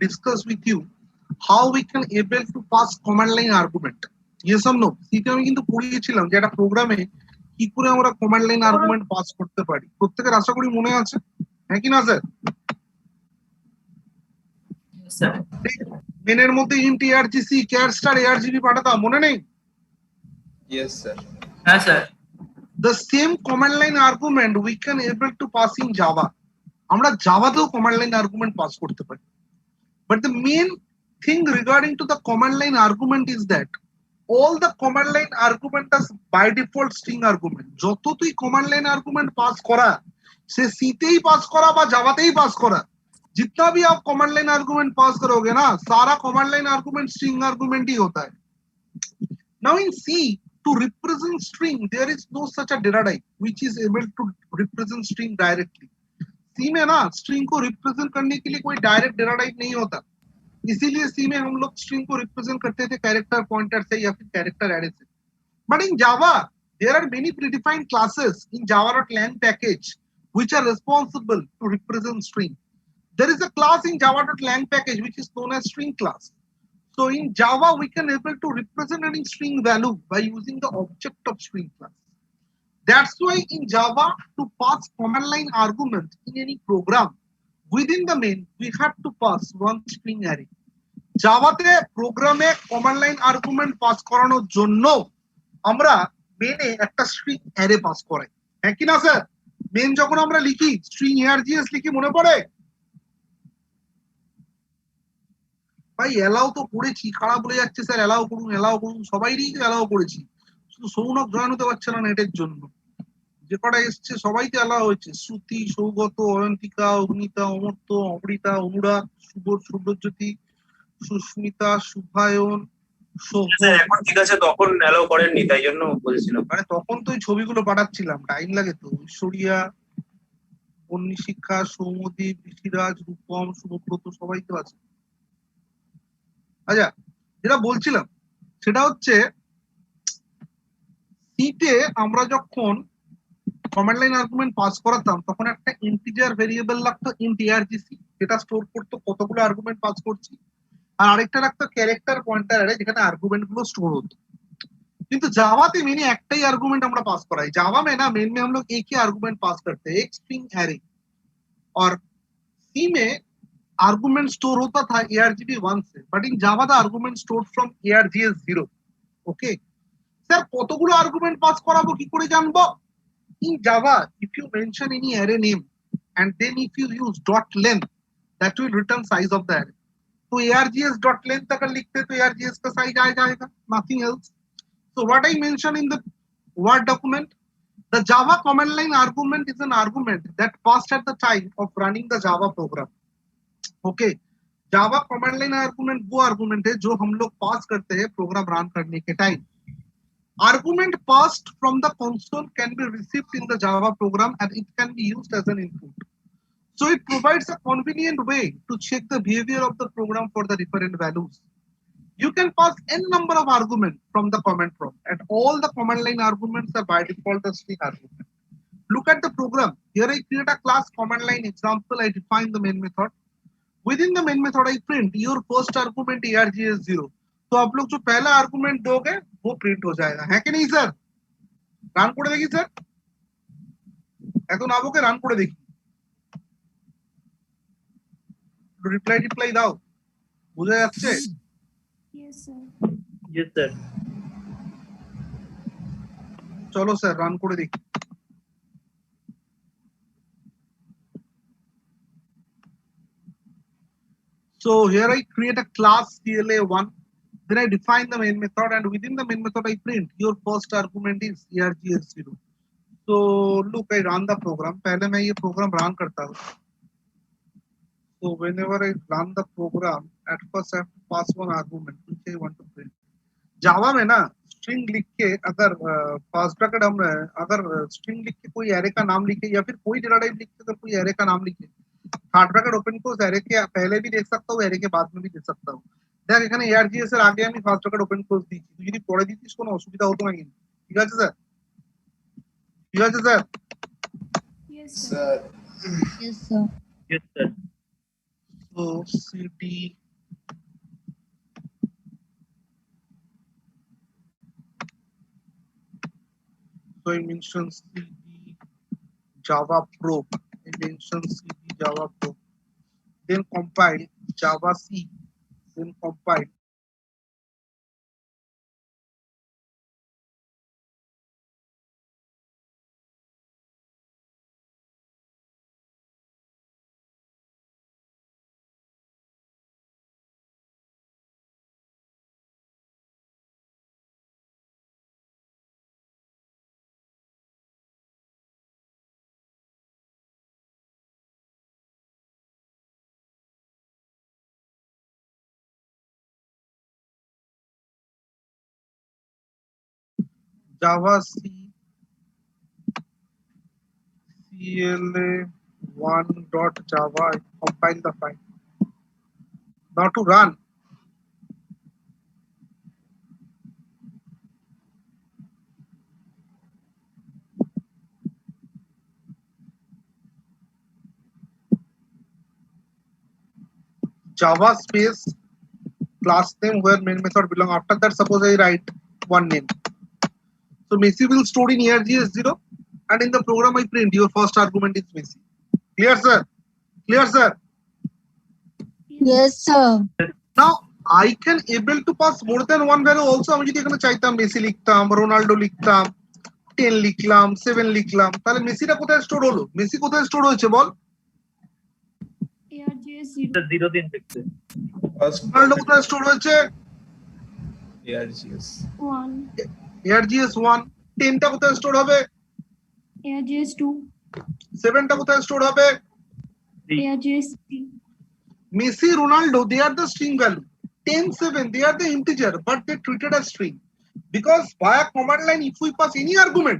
discuss with you how we can able to pass command line argument. Yes or no? সিতে আমি কিন্তু পড়িয়েছিলাম যে একটা প্রোগ্রামে কি করে আমরা কমান্ড লাইন আর্গুমেন্ট পাস করতে পারি। প্রত্যেকের আশা করি মনে আছে, হ্যাঁ কি না স্যার? মেনের মধ্যে int argc char star argb পাঠাতাম, মনে নেই? Yes sir. হ্যাঁ sir. The same command line argument we can able to pass in Java. আমরা জাভাতেও command line argument pass করতে পারি। But the main thing regarding to the command line argument is that all the command line argument is by default string argument. যত তুই command line argument pass করা, সে C তেই pass করা বা জাভাতেই pass করা, जितना भी आप command line argument pass करोगे ना, सारा command line argument string argument ही होता है। Now in C, to represent string, there is no such a data type which is able to represent string directly. C में ना string को represent करने के लिए कोई direct data type नहीं होता, इसीलिए C में हम लोग string को represent करते थे character pointer से या फिर character array से। But in Java, there are many predefined classes in java.lang package which are responsible to represent string. There is a class in java.lang package which is known as string class. So in Java, we can able to represent any string value by using the object of string class. That's why in Java, to pass command line argument in any program, within the main, we have to pass one string array. Java te program e command line argument pass করানোর জন্য আমরা মেনে একটা string array pass করাই, হ্যাঁ কি না sir? Main যখন আমরা লিখি string args লিখি, মনে পড়ে? ভাই এলাও তো করেছি, খারাপ বলে যাচ্ছে স্যার এলাও করুন, সবাইরই এলাও করেছি, শুধু সৌনক জয়েন হতে পারছে না নেটের জন্য। যে কটা এসছে সবাই তো এলাও হয়েছে, শ্রুতি, সৌগত, অয়ন্তিকা, অগ্নিতা, অমর্ত্য, অমৃতা, অনুরাগ, শুভজ্যোতি, সুস্মিতা, শুভায়ন, এখন ঠিক আছে, তখন এলাও করেননি তাই জন্য বলছিলাম। মানে তখন তো ওই ছবিগুলো পাঠাচ্ছিলাম, টাইম লাগে তো। ঈশ্বরিয়া, অন্নিশিক্ষা, সৌমদীপ, ঋষিরাজ, রূপম, শুভব্রত সবাই তো আছে। আচ্ছা, যেটা বলছিলাম সেটা হচ্ছে সিতে আমরা যখন কমান্ড লাইন আর্গুমেন্ট পাস করাতাম তখন একটা ইন্টিজার ভেরিয়েবল লাগতো ইন্ট argc, যেটা স্টোর করতো কতগুলো আর্গুমেন্ট পাস করছি, আর আরেকটা লাগতো ক্যারেক্টার পয়েন্টার অ্যারে যেখানে আর্গুমেন্ট গুলো স্টোর হতো। কিন্তু জাভাতে মেনে একটাই आर्गुमेंट আমরা पास कराई। जावा में ना मेन में हम लोग एक ही आर्गुमेंट पास करते हैं, एक स्ट्रिंग एरे, और सी में आर्गुमेंट स्टोर होता था argv1 से, but in Java the argument store from args0। Okay sir, কতগুলো আর্গুমেন্ট পাস করাবো কি করে জানবো? in java if you mention any array name and then if you use dot length, that will return size of the array. तो args dot length अगर लिखते तो args का साइज आ जाएगा, nothing else. So what I mentioned in the Word document, the Java command line argument is an argument that passed at the time of running the Java program. Okay, Java command line argument वो argument है जो हम लोग पास करते हैं program run करने के time. Argument passed from the console can be received in the Java program and it can be used as an input. So it provides a convenient way to check the behavior of the program for the different values. You can pass n number of arguments from the command prompt, and all the command line arguments are by default a string argument. Look at the program. Here I create a class command line example. I define the main method. Within the main method, I print your first argument args0. तो आप लोग जो पहला argument दोगे वो print हो जाएगा, है कि नहीं सर? রান করে দেখি স্যার, এখন আবকে রান করে দেখি, রিপ্লাই দাও, বুঝা যাচ্ছে? Yes sir. Yes sir. চলো স্যার রান করে দেখি। So here I create a class cla1, then I define the main method, and within the main method I print your first argument is args0. So look, I run the program. पहले मैं ये program run करता हूँ। So whenever I run the program, at first I have to pass one argument which I want to print. Java में ना string लिख के अगर फर्स्ट ब्रैकेट हम अगर string लिख के कोई array का नाम लिखे या फिर कोई डेटा टाइप लिख के अगर कोई array का नाम लिखे, थर्ड ब्रैकेट ओपन को array के पहले भी देख सकता हूँ, array के बाद में भी देख सकता हूँ। দেখ এখানে args এর আগে আমি ফার্স্ট ব্র্যাকেট ওপেন ক্লোজ দিয়েছি, তুই যদি পরে দিতিস কোনো অসুবিধা হতো না কিন্তু। ঠিক আছে স্যার? ঠিক আছে sir? Yes sir. Sir. Yes sir. Yes sir. So cd so I mention cd java probe, I mention cd java probe, then compile java c, then compile java c cla1.java, I compile the file. Now to run, java space class name where main method belong. After that, suppose I write one name. So Messi will store in args0, and in the program I print your first argument is Messi. Clear, sir? Clear, sir? Yes, sir. Now I can able to pass more than one value also. আমি যদি এখানে চাইতাম Messi লিখতাম, Ronaldo লিখতাম, 10 লিখলাম, 7 লিখলাম, তাহলে মেসিটা কোথায় স্টোর হলো? মেসি কোথায় স্টোর হয়েছে বল? ARGS 0. First রোনাল্ডো কোথায় স্টোর হয়েছে? ARGS. 1. args 1, 10টা কোথায় স্টোর হবে? ARGS 2. 7টা কোথায় স্টোর হবে? ARGS 3. Messi, Ronaldo, they are the string value. 10, 7, they are the integer, but they treated as string. Because via command line, if we pass any argument,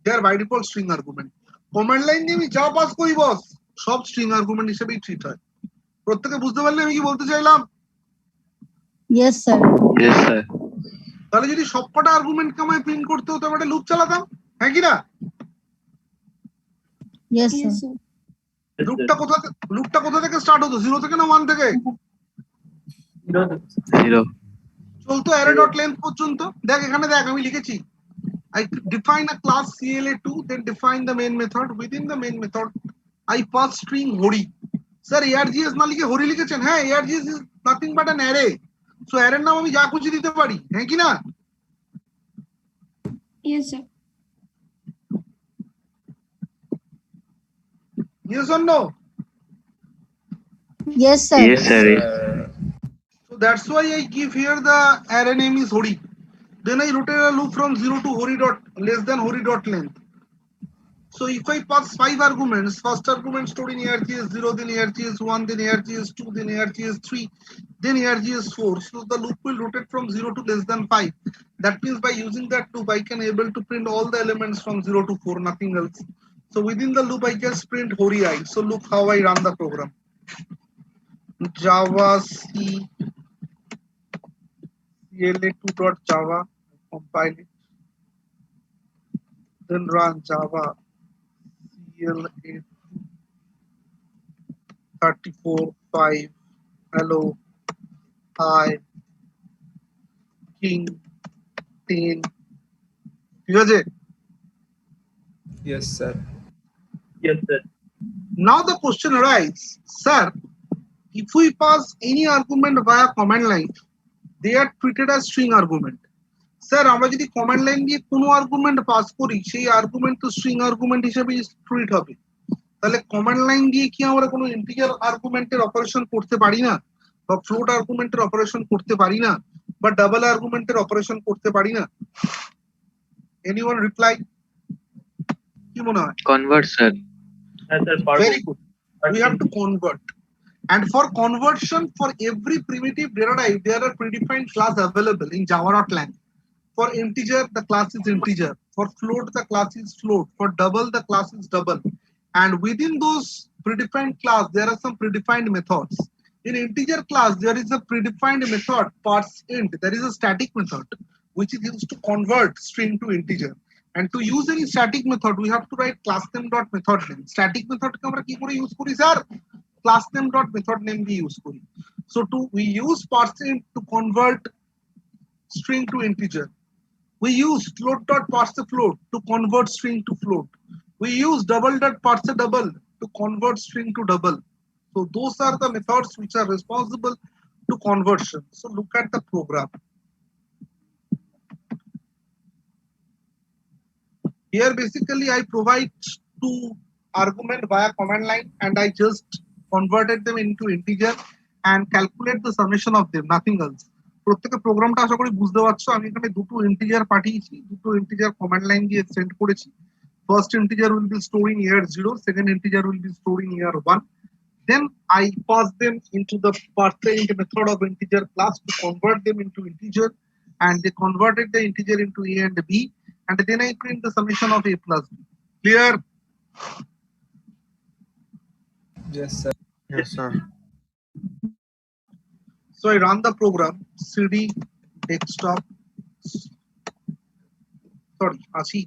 they are by default string argument. Command line নিয়ে আমি যা pass করি বস, সব string argument হিসেবেই treat হয়। প্রত্যেকে বুঝতে পারলে আমি কি বলতে চাইলাম? Yes, sir. Yes, sir. তাহলে যদি সবকটা আর্গুমেন্টকে আমায় প্রিন্ট করতে হতো, আমি একটা লুপ চালাতাম, হ্যাঁ কি না? Yes, Yes, sir. sir. লুপটা কোথা থেকে স্টার্ট হতো? 0 থেকে না 1 থেকে? 0. চলতো অ্যারে ডট লেন্থ পর্যন্ত। দেখ এখানে দেখ আমি লিখেছি I define a class CLA2, then define the main method. Within the main method, I pass string hori. Sir, ARGS না লিখে হরি লিখেছেন? হ্যাঁ, ARGS is nothing but an array. So array নাম আমি যা খুশি দিতে পারি, হ্যাঁ কি না? Yes, sir. Yes or no? Yes, sir. Yes, sir. So that's why I give here the array name is hori. Then I rotate a loop from 0 to hori dot less than hori dot length. So if I pass 5 arguments, first argument stored in ARGS 0, then ARGS 1, then ARGS 2, then ARGS 3, then ARGS 4. So the loop will rotate from 0 to less than 5. That means by using that loop, I can able to print all the elements from 0 to 4, nothing else. So within the loop, I just print hori I. So look how I run the program. Java C CLA2.java, compile it. Then run Java CLA 34.5 hello hi king 10 ঠিক আছে? Yes, sir. Yes, sir. Now the question arises, sir, if we pass any argument via command line, they are treated as string argument. Sir, আমরা যদি command line দিয়ে কোনো argument pass করি, সেই argument তো string argument হিসেবে treat হবে। তাহলে command line দিয়ে কি আমরা কোনো integer argument এর অপারেশন করতে পারি না, বা float argument এর অপারেশন করতে পারি না, বা double argument এর অপারেশন করতে পারি না? Anyone reply? কি মনে হয়? Convert, sir. Yes, sir. Very good. We have to convert. And for conversion, for every primitive data type, there are predefined class available in java.lang. For integer, the class is integer. For float, the class is float. For double, the class is double. And within those predefined class, there are some predefined methods. In integer class, there is a predefined method, parseInt. There is a static method, which is used to convert string to integer. And to use any static method, we have to write class name dot method name. Static method কে আমরা কি করে use করি sir? class name dot method name we use kori. So we use parseInt to convert string to integer. We use float dot parsefloat to convert string to float. We use double dot parsedouble to convert string to double. So those are the methods which are responsible to conversion. So look at the program. Here basically I provide two argument via command line and I just converted them into integer and calculate the summation of them, nothing else. প্রত্যেকটা প্রোগ্রামটা আশা করি বুঝতে পারছো। আমি এখানে দুটো integer পাঠিয়েছি, দুটো ইন্টিজার কমান্ড লাইন দিয়ে সেন্ড করেছি। First integer will be stored in year 0, second integer will be stored in year 1. Then I pass them into the parseInt method of integer class to convert them into integer, and they converted the integer into a and b, and then I print the summation of a plus b. Clear? Yes, sir. Yes, sir. So I run the program cd desktop. Sorry, আসি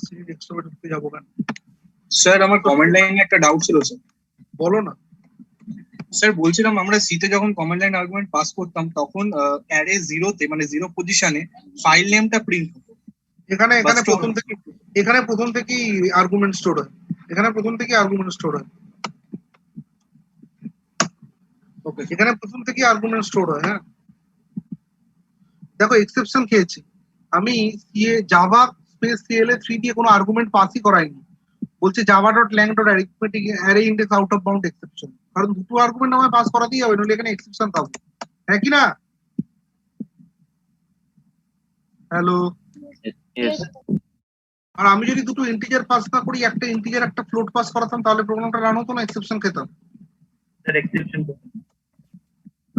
cd desktop এ ঢুকতে যাবো কেন? Sir আমার command লাইনে একটা doubt ছিল sir. বলো না। স্যার বলছিলাম আমরা সিতে যখন কমান্ড লাইন আর্গুমেন্ট পাস করতাম তখন অ্যারে 0 তে মানে 0 পজিশনে ফাইল নেমটা প্রিন্ট হতো। এখানে store প্রথম থেকেই আর্গুমেন্ট স্টোর হয়। এখানে প্রথম থেকেই আর্গুমেন্ট স্টোর হয়। ওকে, এখানে প্রথম থেকেই আর্গুমেন্ট স্টোর হয়। হ্যাঁ, দেখো এক্সেপশন খেয়েছি আমি। জাভা স্পেস CLA3 দিয়ে কোনো আর্গুমেন্ট পাসই করাইনি। বলছে java.lang.arithmetic array index out of bound exception, কারণ দুটো আর্গুমেন্ট আমায় পাস করাতেই হবে, নইলে এখানে এক্সেপশন পাবো। হ্যাঁ কি না? হ্যালো। আর আমি যদি দুটো ইন্টিজার পাস না করি, একটা ইন্টিজার একটা ফ্লোট পাস করাতাম, তাহলে প্রোগ্রামটা রান হতো না, এক্সেপশন খেতাম। Sir exception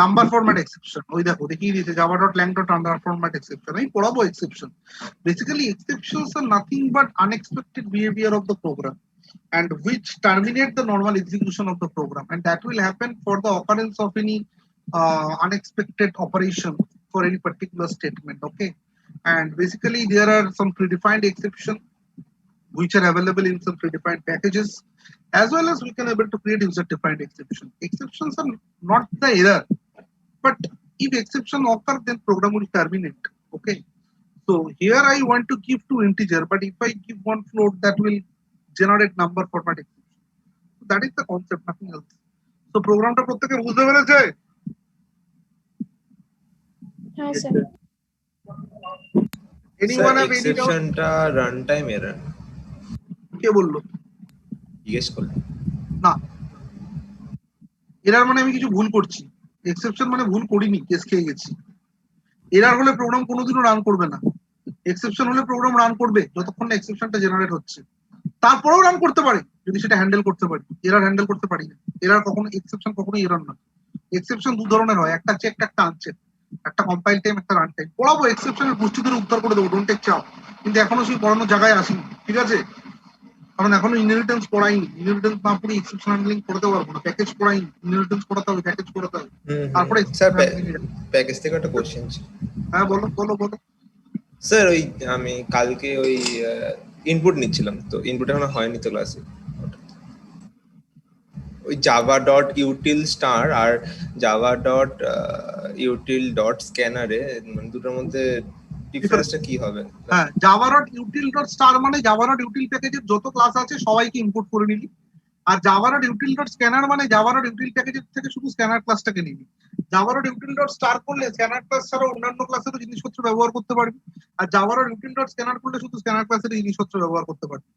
number format exception, ওই দেখো দেখিয়ে দিয়েছে java.lang.format exception। আমি পড়াবো exception. Basically exceptions are nothing but unexpected behavior of the program and which terminate the normal execution of the program, and that will happen for the occurrence of any unexpected operation for any particular statement. Okay, and basically there are some predefined exception which are available in some predefined packages, as well as we can able to create user defined exception. Exceptions are not the error, but if exception occur, then program will terminate. Okay, so here I want to give two integer, but if I give one float, that will generate number format exception. So that is the concept, nothing else. So program টা প্রত্যেকে বুঝতে পেরেছে? হ্যাঁ sir. Anyone Sir, have any doubt? exceptionটা run time error কে বললো? জিজ্ঞেস করলাম। না, এরার মানে আমি কিছু ভুল করছি। এক্সেপশন মানে ভুল করিনি, কেস খেয়ে গেছি। এরার হলে প্রোগ্রাম কোনোদিনও রান করবে না। এক্সেপশন হলে প্রোগ্রাম রান করবে যতক্ষণ না এক্সেপশনটা জেনারেট হচ্ছে। তারপরেও রান করতে পারে যদি সেটা হ্যান্ডেল করতে পারি। এরার হ্যান্ডেল করতে পারি না। এরার কখনো এক্সেপশন কখনো এরার না। এক্সেপশন দু ধরনের হয়, একটা চেক একটা আনচেক, একটা কম্পাইল টাইম একটা রান টাইম। পড়াবো এক্সেপশনের গোষ্ঠী ধরে উদ্ধার করে দেবো, ডোন্ট টেক চাপ। কিন্তু এখনো সেই পড়ানোর জায়গায় আসিনি, ঠিক আছে? কারণ এখনো ইনহেরিটেন্স পড়াইনি। ইনহেরিটেন্স না পড়ে এক্সেপশন হ্যান্ডলিং করতে পারবো না। প্যাকেজ পড়াইনি, ইনহেরিটেন্স পড়াতে হবে, প্যাকেজ পড়াতে হবে, তারপরে স্যার প্যাকেজ থেকে একটা কোশ্চেন ছিল। হ্যাঁ বলো বলো বলো। স্যার ওই আমি কালকে ওই ইনপুট নিচ্ছিলাম, তো ইনপুট এখনো হয়নি তো ক্লাসে। ওই java.util* আর java.util.scanner মানে দুটোর মধ্যে ডিফারেন্সটা কি হবে? হ্যাঁ, java.util.star মানে java.util প্যাকেজের যত ক্লাস আছে সবাইকে ইম্পোর্ট করে নিলি। আর java.util.scanner মানে java.util প্যাকেজের থেকে শুধু স্ক্যানার ক্লাসটাকে নিবি। java.util.star করলে স্ক্যানার ক্লাস ছাড়া অন্যান্য ক্লাসেরও জিনিসপত্র ব্যবহার করতে পারবি। আর java.util.scanner করলে শুধু স্ক্যানার ক্লাসের জিনিসপত্র ব্যবহার করতে পারবি।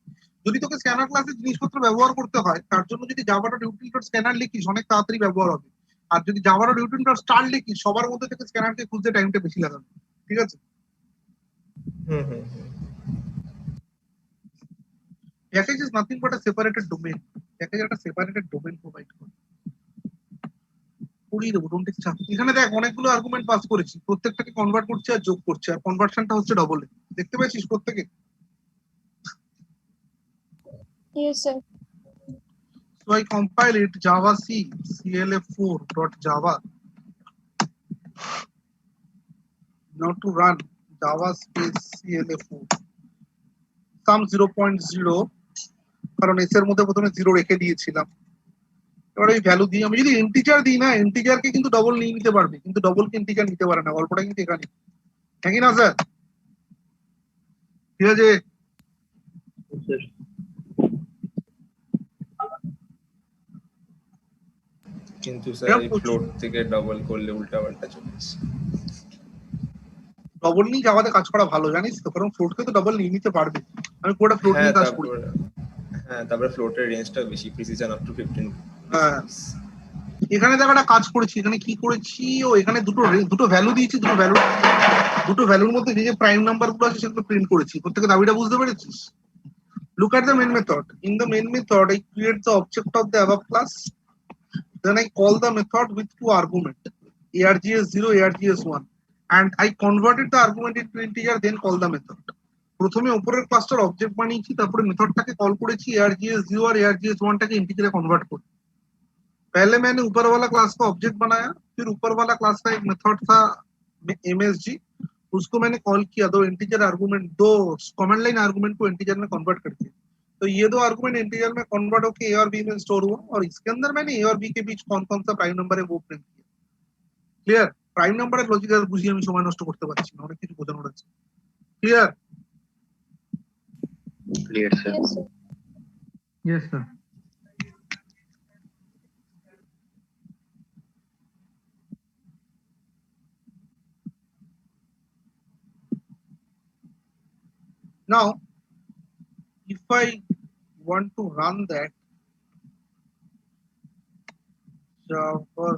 যদি তোকে স্ক্যানার ক্লাসের জিনিসপত্র ব্যবহার করতে হয়, তার জন্য যদি java.util.scanner লিখিস অনেক তাড়াতাড়ি ব্যবহার হবে। আর যদি java.util.star লিখিস সবার মধ্যে থেকে স্ক্যানারকে খুঁজতে টাইমটা বেশি লাগাবে, ঠিক আছে? Package is nothing but a separated domain. Package একটা separated domain provide করে। করিয়ে দেবো, ডোন্ট টেক চাপ। এখানে দেখ অনেকগুলো আর্গুমেন্ট পাস করেছি, প্রত্যেকটাকে কনভার্ট করছে আর যোগ করছে, আর কনভার্সনটা হচ্ছে ডবল। দেখতে পাচ্ছিস প্রত্যেকে? Yes sir. So I compile it javac cla4.java. Now to run java space cla4 sum 0.0, কারণ এস এর মধ্যে প্রথমে 0 রেখে দিয়েছিলাম। এবার ওই ভ্যালু দিই, আমি যদি ইন্টিজার দিই না, ইন্টিজারকে কিন্তু ডবল নিয়ে নিতে পারবে, কিন্তু ডবলকে ইন্টিজার নিতে পারে না, গল্পটা কিন্তু এখানে, হ্যাঁ কি না স্যার? ঠিক আছে, কিন্তু স্যার এরকম এই প্রচুর- ফ্লোট থেকে ডবল করলে উল্টাপাল্টা চলে আসে। ডবল নিয়ে যাওয়াতে কাজ করা ভালো, জানিস তো, কারণ ফ্লোটকে তো ডবল নিয়ে নিতে পারবে। আমি পুরোটা ফ্লোট হ্যাঁ নিয়ে কাজ করি। তারপরে ফ্লোটের রেঞ্জটা বেশি, প্রিসিশন আপ টু 15। হ্যাঁ, এখানে দেখো একটা কাজ করেছি, এখানে কি করেছি, ও এখানে দুটো ভ্যালু দিয়েছি, দুটো ভ্যালুর মধ্যে যে যে প্রাইম নাম্বার গুলো আছে সেগুলো প্রিন্ট করেছি। প্রত্যেকে দাবিটা বুঝতে পেরেছিস? Look at the main method. In the main method, I create the object of the above class. Then I call the method with two arguments, args0, args1, and I converted the argument into integer, then call the method. প্রথমে উপরের ক্লাসটার object বানিয়েছি, তারপরে মেথডটাকে call করেছি args0 और args1 টাকে integer convert कर। पहले मैंने ऊपर वाला क्लास का ऑब्जेक्ट बनाया, फिर ऊपर वाला क्लास का एक मेथड था msg, उसको मैंने कॉल किया, दो इंटीजर आर्गुमेंट, दो कमांड लाइन आर्गुमेंट को इंटीजर में कन्वर्ट करके। तो ये दो आर्गुमेंट इंटीजर में कन्वर्ट होकर ए और बी में स्टोर हुआ, और इसके अंदर मैंने ए और बी के बीच कौन कौन सा प्राइम नंबर है वो प्रिंट किया। क्लियर? प्राइम नंबरेর লজিক আর বুঝিয়ে আমি সময় নষ্ট করতে পারছি না, অনেক কিছু বোঝানোর আছে। Clear? Clear sir. Yes, sir. Yes sir. Now, if I want to run that Java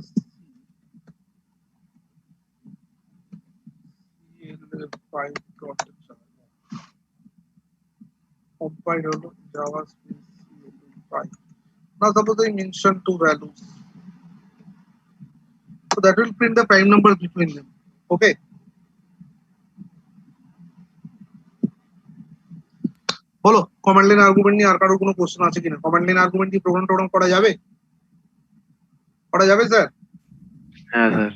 CL5.java compiled holo Java CL5. Now suppose I mention two values, so that will print the prime numbers between them. Okay. বলো, command line argument নিয়ে আর কারোর কোনো question আছে কিনা? Command line argument দিয়ে programme টোগ্রাম করা যাবে? করা যাবে স্যার? হ্যাঁ স্যার।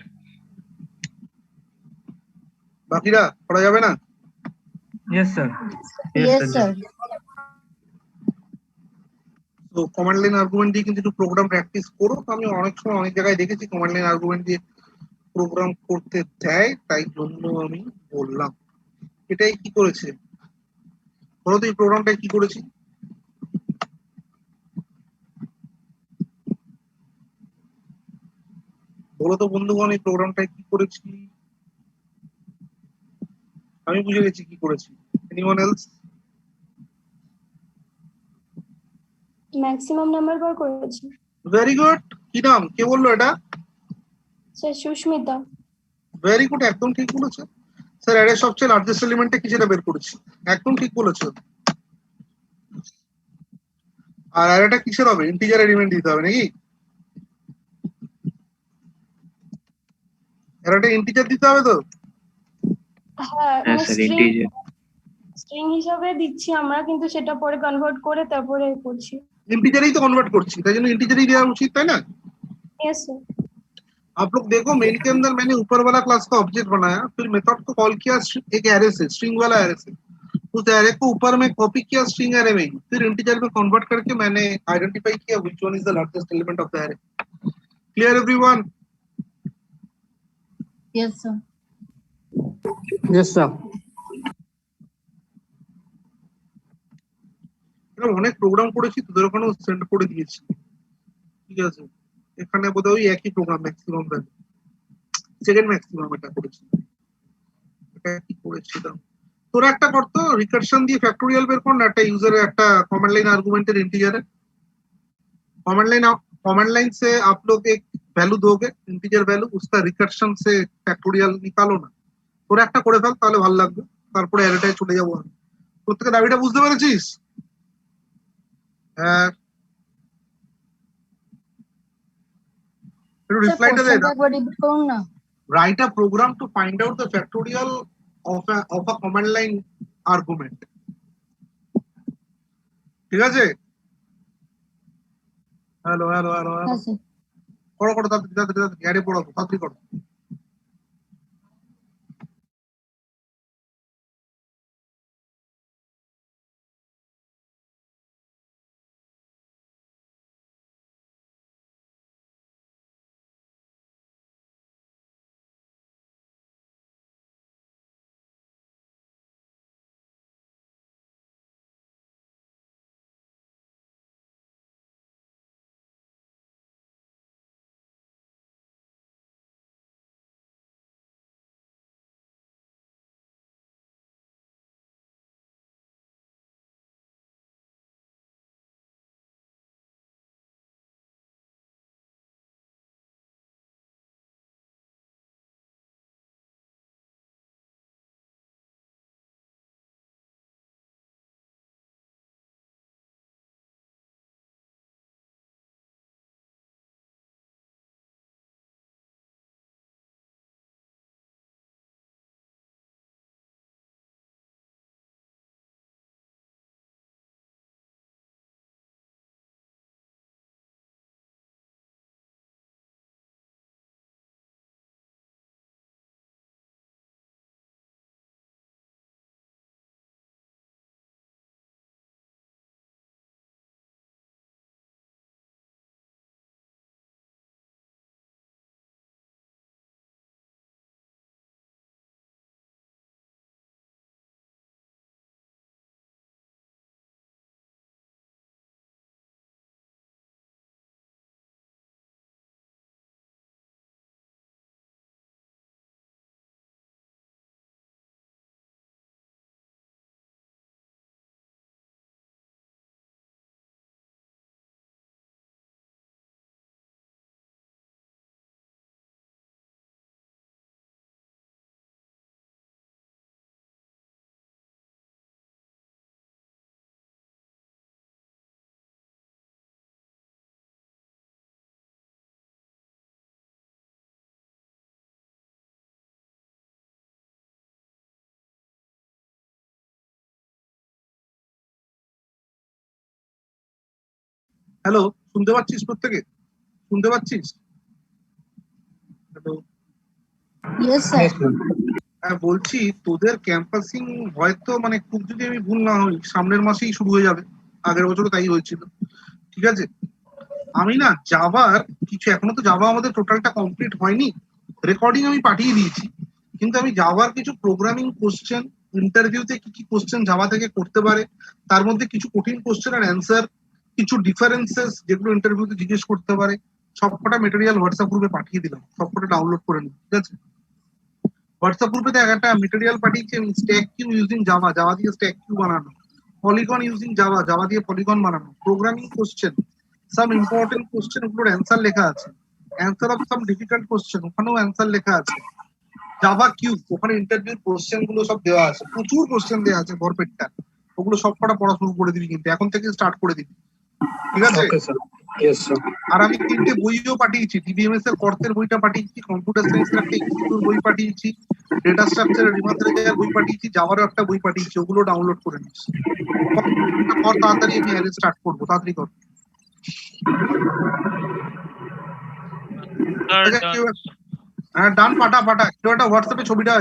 বাকিরা করা যাবে না? Yes, sir. Yes, sir. তো কমান্ড লাইন আর্গুমেন্ট দিয়ে কিন্তু একটু প্রোগ্রাম প্র্যাকটিস করো। আমি অনেক সময় অনেক জায়গায় দেখেছি কমান্ড লাইন আর্গুমেন্ট দিয়ে প্রোগ্রাম করতে দেয়, তাই জন্য আমি বললাম। এটাই কি করেছে বলো তো, এই প্রোগ্রামটা কি করেছি? বলো তো বন্ধুগণ, এই প্রোগ্রামটা কি করেছি? আমি বুঝে গেছি কি করেছি। Anyone else? ম্যাক্সিমাম নাম্বার বার করেছি। Very good. কি নাম, কে বললো এটা? স্যার সুস্মিতা। ভেরি গুড, একদম ঠিক বলেছে স্যার। অ্যারে সবচেয়ে লার্জেস্ট এলিমেন্টটা কি সেটা বের করেছি, একদম ঠিক বলেছো। আর অ্যারেটা কিসের হবে? ইন্টিজার এলিমেন্ট দিতে হবে নাকি? অ্যারেটা ইন্টিজার দিতে হবে তো? হ্যাঁ, হ্যাঁ মানে স্যার, স্ট্রিং ইন্টিজার। স্ট্রিং হিসাবে দিচ্ছি আমরা, কিন্তু সেটা পরে কনভার্ট করে তারপরে করছি। इंटीजर ही तो कन्वर्ट করছি, তাই জন্য इंटीजर ही দেওয়া उचित, তাই না? Yes sir. आप लोग देखो, मेन के अंदर मैंने ऊपर वाला क्लास का ऑब्जेक्ट बनाया, फिर मेथड को कॉल किया एक एरे से, स्ट्रिंग वाला एरे से, उस एरे को ऊपर में कॉपी किया स्ट्रिंग एरे में, फिर इंटीजर में कन्वर्ट करके मैंने आइडेंटिफाई किया which one is the largest element of the array. Clear everyone? Yes, sir. Yes, sir. এরকম অনেক প্রোগ্রাম করেছি, তোদের ওখানেও সেন্ড করে দিয়েছি, ঠিক আছে? এখানে বোধহয় ওই একই program, maximum value, second maximum এটা করেছি। এটা কি করেছিলাম? তোরা একটা করতো, রিকারশন দিয়ে ফ্যাক্টোরিয়াল বের কর না, একটা यूजर একটা कमांड लाइन आर्गुमेंटेड इंटीजर है। कमांड लाइन से आप लोग एक वैल्यू दोगे, इंटीजर वैल्यू, उसका रिकर्शन से फैक्टोरियल निकालो ना। তোরা একটা করে ফেল, তাহলে ভালো লাগবে, তারপরে অ্যারেটায় চলে যাবো আমি। প্রত্যেকে দাবিটা বুঝতে পেরেছিস? হ্যাঁ, একটু Sir, রিপ্লাইটা দে। question টা একবার repeat করুন না। Write a program to find out the factorial of a command line argument। ঠিক আছে? হ্যালো হ্যালো হ্যালো হ্যালো, হ্যাঁ, sir. করো করো, তাড়াতাড়ি তাড়াতাড়ি অ্যারে পড়ো, তাড়াতাড়ি করো। হ্যালো, শুনতে পাচ্ছিস প্রত্যেকে? শুনতে পাচ্ছিস? Hello. Yes, sir. Yes, sir. হ্যাঁ, বলছি তোদের ক্যাম্পাসিং হয়তো মানে খুব যদি আমি ভুল না হই সামনের মাসেই শুরু হয়ে যাবে। আগের বছরও তাই হয়েছিল। ঠিক আছে, আমি না জাভার কিছু, এখনো তো জাভা আমাদের টোটালটা কমপ্লিট হয়নি, রেকর্ডিং আমি পাঠিয়ে দিয়েছি, কিন্তু আমি জাভার কিছু প্রোগ্রামিং কোশ্চেন, ইন্টারভিউতে কি কি কোশ্চেন জাভা থেকে করতে পারে, তার মধ্যে কিছু কঠিন কোশ্চেন আর অ্যান্সার, কিছু ডিফারেন্সেস যেগুলো ইন্টারভিউতে জিজ্ঞেস করতে পারে, সবকটা মেটেরিয়াল হোয়াটসঅ্যাপ গ্রুপে পাঠিয়ে দিলাম, সবকটা ডাউনলোড করে নিন। ঠিক আছে, হোয়াটসঅ্যাপ গ্রুপে একটা মেটেরিয়াল পাঠিয়েছি আমি, stack queue using Java, Java দিয়ে স্ট্যাক কিউ বানানো, পলিগন ইউজিং জাভা, জাভা দিয়ে পলিগন বানানো, programming question, some important question, ওগুলোর অ্যান্সার লেখা আছে, answer of some difficult question ওখানেও অ্যান্সার লেখা আছে, জাভা কিউ ওখানে ইন্টারভিউর কোশ্চেন গুলো সব দেওয়া আছে, প্রচুর কোশ্চেন দেওয়া আছে ভরপেটটা, ওগুলো সব কটা পড়া শুরু করে দিবি, কিন্তু এখন থেকে স্টার্ট করে দিবি। ঠিক আছে, Okay, sir. Yes, sir. আর আমি 3টে বইও পাঠিয়েছি, ডিবিএমএস এর কর্তের বইটা পাঠিয়েছি, কম্পিউটার সায়েন্সের একটা এমসিকিউর বই পাঠিয়েছি, ডেটা স্ট্রাকচারের রিমান্ডারের বই পাঠিয়েছি, জাভারও একটা বই পাঠিয়েছি, ওগুলো ডাউনলোড করে নিস। কর তাড়াতাড়ি, আমি অ্যারেঞ্জ স্টার্ট করবো, তাড়াতাড়ি কর। আচ্ছা, কেউ হ্যাঁ ডান, পাঠা পাঠা, কেউ একটা হোয়াটসঅ্যাপে ছবিটা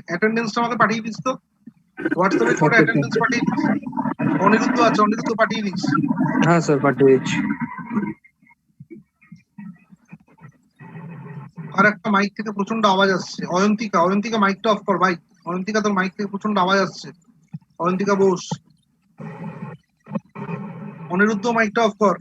অ্যাটেন্ডেন্সটা আমাকে পাঠিয়ে দিস তো, হোয়াটসঅ্যাপে ছবিটা Okay, অ্যাটেন্ডেন্স sir. পাঠিয়ে দিস। অনিরুদ্ধ আছে, অনিরুদ্ধ পাঠিয়ে দিস। हाँ सर पाठवूच. আর একটা মাইক থেকে প্রচন্ড আওয়াজ আসছে, অয়ন্তিকা, অয়ন্তিকা মাইকটা অফ কর ভাই, অয়ন্তিকা তোর মাইক থেকে প্রচন্ড আওয়াজ আসছে, অয়ন্তিকা বোস। অনিরুদ্ধ মাইকটা অফ কর।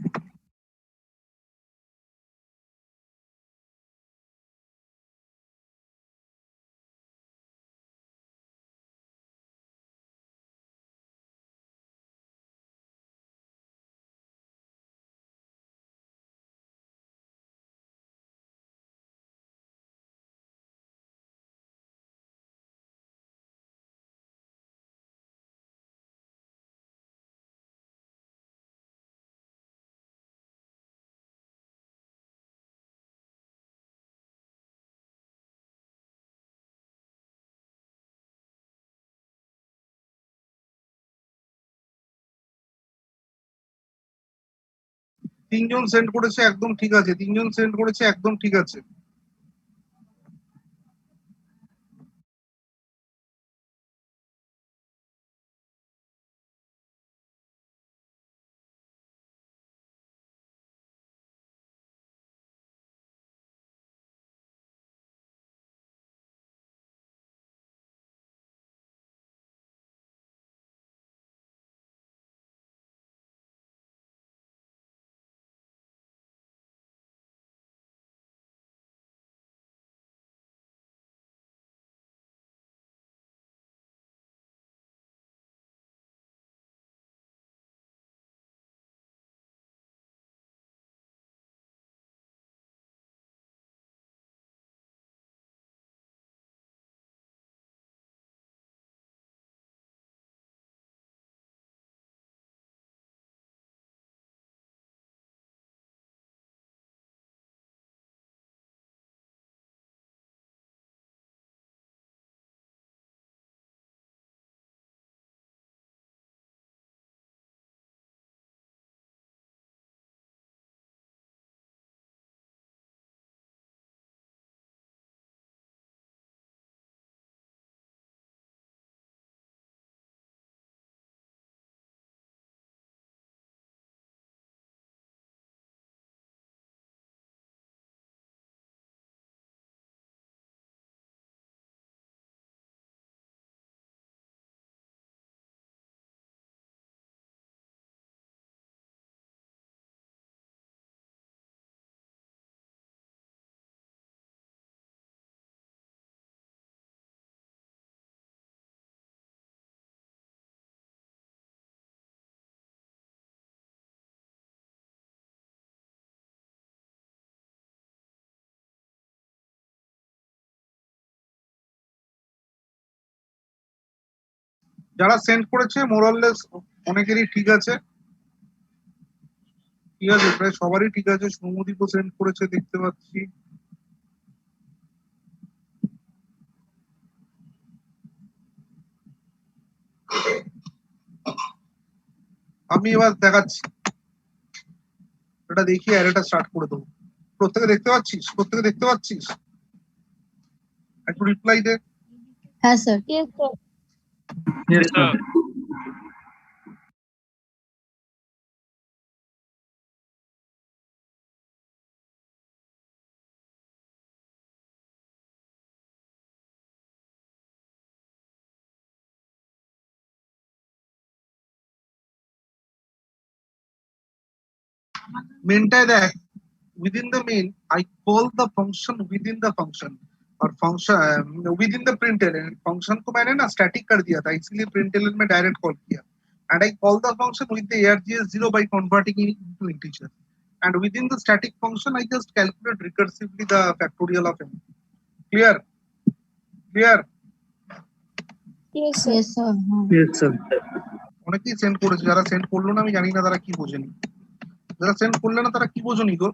তিনজন সেন্ড করেছে, একদম ঠিক আছে, তিনজন সেন্ড করেছে, একদম ঠিক আছে। যারা সেন্ড করেছে মোরাললেস অনেকেরই ঠিক আছে, ঠিক আছে, প্রায় সবারই ঠিক আছে। সৌমদীপও সেন্ড করেছে দেখতে পাচ্ছি। আমি এবার দেখাচ্ছি। এটা দেখিয়ে অ্যারেটা স্টার্ট করে দেবো। প্রত্যেকে দেখতে পাচ্ছিস? প্রত্যেকে দেখতে পাচ্ছিস? একটু রিপ্লাই দে। হ্যাঁ sir. Yes sir. Yes, sir. মেনটায় দেখ, within the main I call the function within the function और function within the println function को मैंने ना static कर दिया था, इसलिए println में direct call किया, and I call the function with the args 0 by converting it into integer, and within the static function I just calculate recursively the factorial of n. Clear? Clear? Yes sir. Yes, sir. Yes, sir. অনেকেই send করেছে, যারা send করলো না আমি জানি না তারা কি বোঝেনি, যারা সেন্ড করলে না তারা কি বোঝেনি গো।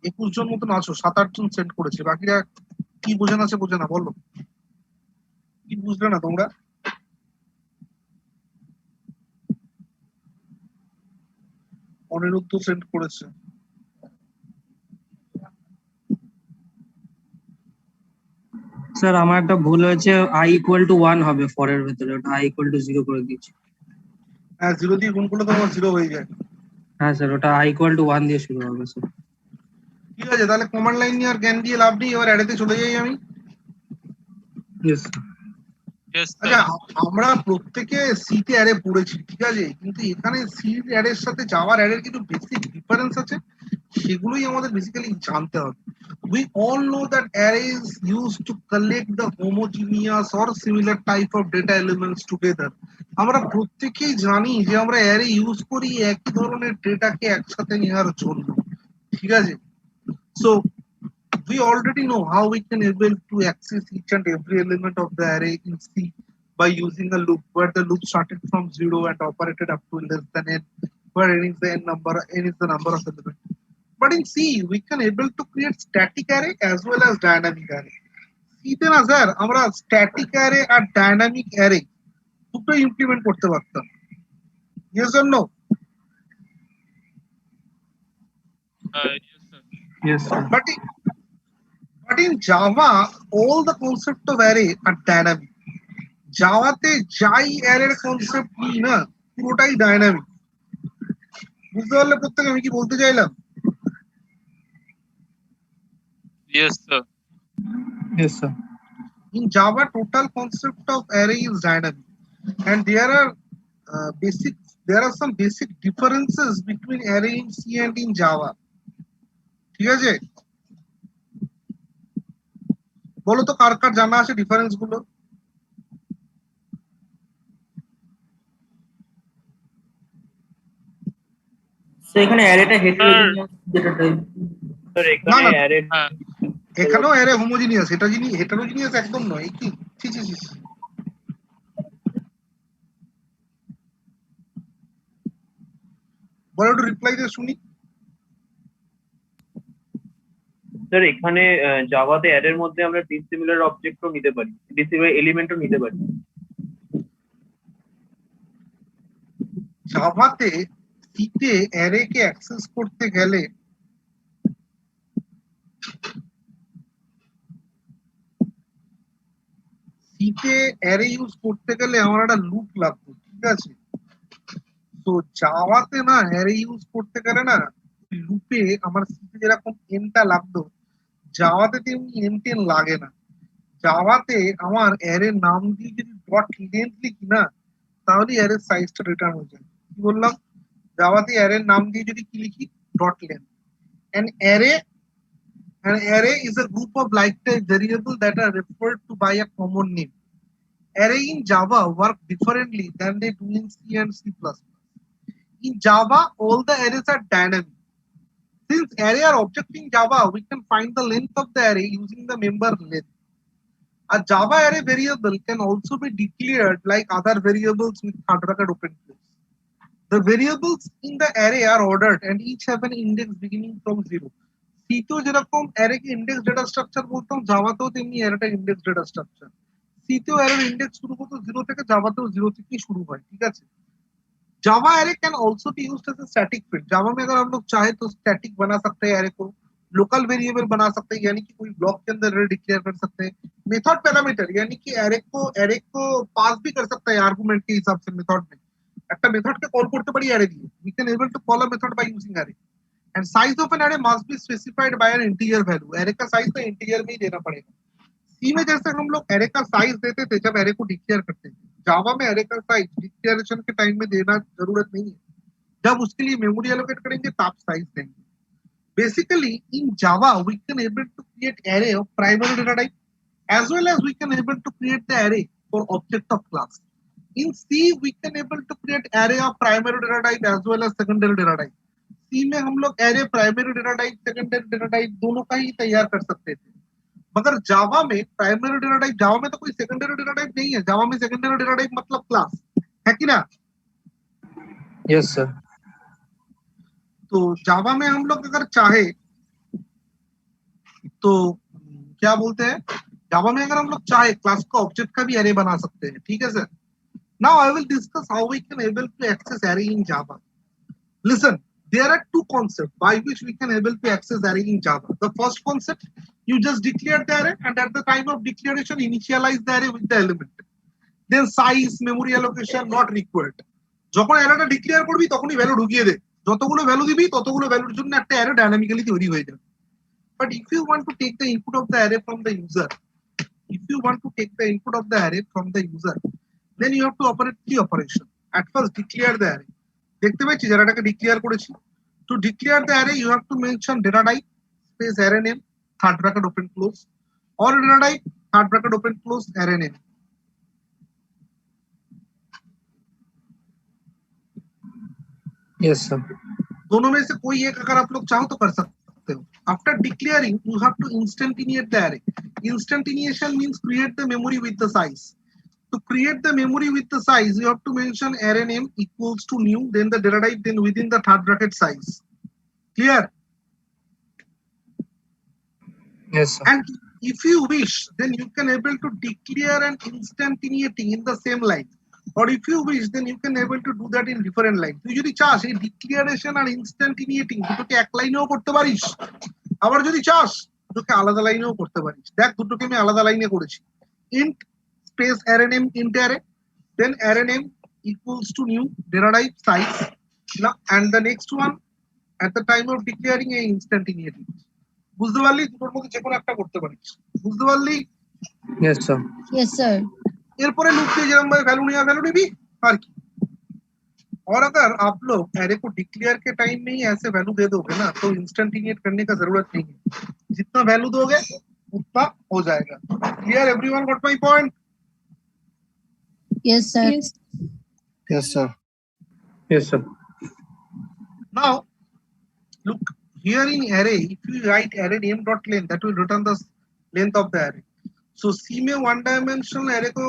21 জন মতন আছো, 7-8 জন সেন্ড করেছে, বাকিরা কি বোঝে না সে বোঝে না, বলো কি বুঝলে না তোমরা? অনিরুদ্ধ সেন্ড করেছে। স্যার আমার একটা ভুল হয়েছে, i equal to 1 হবে ফর এর ভেতরে, ওটা i equal to 0 করে দিয়েছি। হ্যাঁ, 0 দিয়ে গুণ করলে তো আমার 0 হয়ে যায়। হ্যাঁ স্যার, ওটা i equal to 1 দিয়ে শুরু হবে স্যার। ঠিক আছে, তাহলে কমান্ড লাইন নিয়ে আর জ্ঞান দিয়ে লাভ নেই, এবার অ্যারেতে চলে যাই আমি। Yes, sir. আচ্ছা, আমরা প্রত্যেকে সি তে অ্যারে পড়েছি, ঠিক আছে, কিন্তু এখানে সি অ্যারের সাথে জাভার অ্যারের কিছু বেসিক ডিফারেন্স আছে, সেগুলোই আমাদের বেসিক্যালি জানতে হবে। We all know that array is used to collect the homogeneous or similar type of data elements together. আমরা প্রত্যেকেই জানি যে আমরা অ্যারে ইউজ করি একই ধরনের ডেটাকে একসাথে নেওয়ার জন্য, ঠিক আছে। So we already know how we can able to access each and every element of the array in C by using a loop where the loop started from 0 and operated up to less than n, where n is the n number, n is the number of elements. But in C we can able to create static array as well as dynamic array. C তে না sir আমরা static array আর dynamic array দুটো implement করতে পারতাম। Yes or no? Yes, sir. But in Java, all the concept of array are dynamic. জাভাতে যাই অ্যারের concept নিই না, পুরোটাই ডাইনামিক। বুঝতে পারলে প্রত্যেকে আমি কি বলতে চাইলাম? Yes, sir. Yes, sir. In Java, total concept of array is dynamic, and there are some basic differences between array in C and in Java. ঠিক আছে, বলো তো কার কার জানা আছে ডিফারেন্স গুলো? এখানে অ্যারেটা হেটেরোজিনিয়াস যেটা টাইপ স্যার না, এখানে না। অ্যারে এখানেও অ্যারে হোমোজিনিয়াস, এটা হেটারোজিনিয়াস একদম নয়। কি ছি ছি ছি, বলো একটু রিপ্লাই দিয়ে শুনি। স্যার এখানে জাভাতে অ্যারের মধ্যে আমরা ডিসিমিলার অবজেক্টও নিতে পারি, ডিসিমিলার এলিমেন্টও নিতে পারি। জাভাতে সিতে অ্যারে কে অ্যাক্সেস করতে গেলে সিতে অ্যারে ইউজ করতে গেলে আমার একটা লুপ লাগবে, ঠিক আছে। তো জাভাতে না অ্যারে ইউজ করতে গেলে না লুপে আমার সিতে যেরকম এনটা লাগতো, জাভাতে তেমনি এন টেন লাগে না। জাভাতে আমার অ্যারের নাম দিয়ে যদি ডট লেন্থ লিখি না, তাহলে অ্যারের সাইজটা রিটার্ন হয়ে যায়। কি বললাম? জাভাতে অ্যারের নাম দিয়ে যদি কি লিখি, dot length. An array is a group of like-type variables that are referred to by a common name. Array in Java work differently than they do in C and C++. In Java, all the arrays are dynamic. Since array are object in Java, we can find the length of the array using the member length. A Java array variable can also be declared like other variables with third bracket open close. The variables in the array are ordered and each have an index beginning from 0. সিতেও যেরকম array কে index data structure বলতাম, জাভাতেও তেমনি অ্যারেটা index data structure. সিতেও অ্যারের index শুরু হতো 0 থেকে, জাভাতেও 0 থেকেই শুরু হয়, ঠিক আছে। Java array can also be used as a static field. Java में अगर हम लोग चाहे तो स्टैटिक बना सकते हैं एरे को, लोकल वेरिएबल बना सकते हैं, यानी कि कोई ब्लॉक के अंदर एरे डिक्लेयर कर सकते हैं। मेथड पैरामीटर यानी कि एरे को पास भी कर सकता है आर्गुमेंट के हिसाब से मेथड में। একটা মেথডকে কল করতে পারি অ্যারে দিয়ে। We can able to call a method by using array. And size of an array must be specified by an integer value. array का साइज तो इंटीजर में ही देना पड़ेगा। सी में जैसे हम लोग एरे का साइज देते थे जब एरे को डिक्लेयर करते थे, जावा में एरे का साइज डिक्लेरेशन के टाइम में देना जरूरत नहीं है। जब उसके लिए मेमोरी एलोकेट करेंगे तब साइज देंगे। Basically in Java we can able to create array of primary data type as well as we can able to create the array for object of class. In C we can able to create array of primary data type as well as secondary data type. C में हम लोग array primary data type, secondary data type दोनों का ही तैयार कर सकते थे। मगर जावा में प्राइमरी डेटा टाइप, जावा में तो कोई सेकेंडरी डेटा टाइप नहीं है। जावा में सेकेंडरी डेटा टाइप मतलब क्लास है कि ना? Yes sir. तो जावा में हम लोग अगर चाहे तो क्या बोलते हैं, जावा में अगर हम लोग चाहे क्लास का ऑब्जेक्ट का भी एरे बना सकते हैं। ठीक है sir. Now I will discuss how we can able to access array in Java. Listen, there are two concepts by which we can able to access array in Java. The first concept, you just declare the array and at the time of declaration initialize the array with the element. Then size, memory allocation not required. যখন অ্যারেটা declare করবি তখনই value ঢুকিয়ে দে, যতগুলো value দিবি ততগুলো ভ্যালুর জন্য একটা array dynamically তৈরি হয়ে যাবে। But if you want to take the input of the array from the user, then you have to operate three operations. At first declare the array. দেখতে পাচ্ছি যারাটাকে ডিক্লেয়ার করেছি। To declare the array you have to mention data type space array name third bracket open close, or data type third bracket open close array name. Yes sir. दोनों में से कोई एक अगर आप लोग चाहो तो कर सकते हो। After declaring you have to instantiate the array. Instantiation means create the memory with the size. To create the memory with the size, you have to mention array name equals to new, then the data type, then within the third bracket size. Clear? Yes sir. And if you wish, then you can able to declare an instantaneating in the same line. Or if you wish, then you can able to do that in different line. তুই যদি চাস এই declaration আর ইনস্ট্যান্টিনিয়েটিং দুটোকে এক লাইনেও করতে পারিস, আবার যদি চাস দুটোকে আলাদা লাইনেও করতে পারিস। দেখ দুটোকে আমি আলাদা লাইনে করেছি। int space array name int array, then array name equals to new data type size. Now and the next one at the time of declaring a instantaneating. বুঝতে পারলি? দুটোর মধ্যে যে কোনো একটা করতে পারিস। বুঝতে পারলি? Yes sir. Yes, sir. एरपरे लूप से जेरम भाई वैल्यू नहीं आ वैल्यू नहीं भी और की। और अगर आप लोग एरे को डिक्लेयर के टाइम में ही ऐसे वैल्यू दे दोगे ना तो इंस्टेंटिनिएट करने का जरूरत नहीं है। जितना वैल्यू दोगे उतना हो जाएगा। Clear everyone got my point? Yes, sir. Yes. Yes sir. Yes sir. Now look here in array, if you write array name dot length, that will return the length of the array. So C में one dimensional array को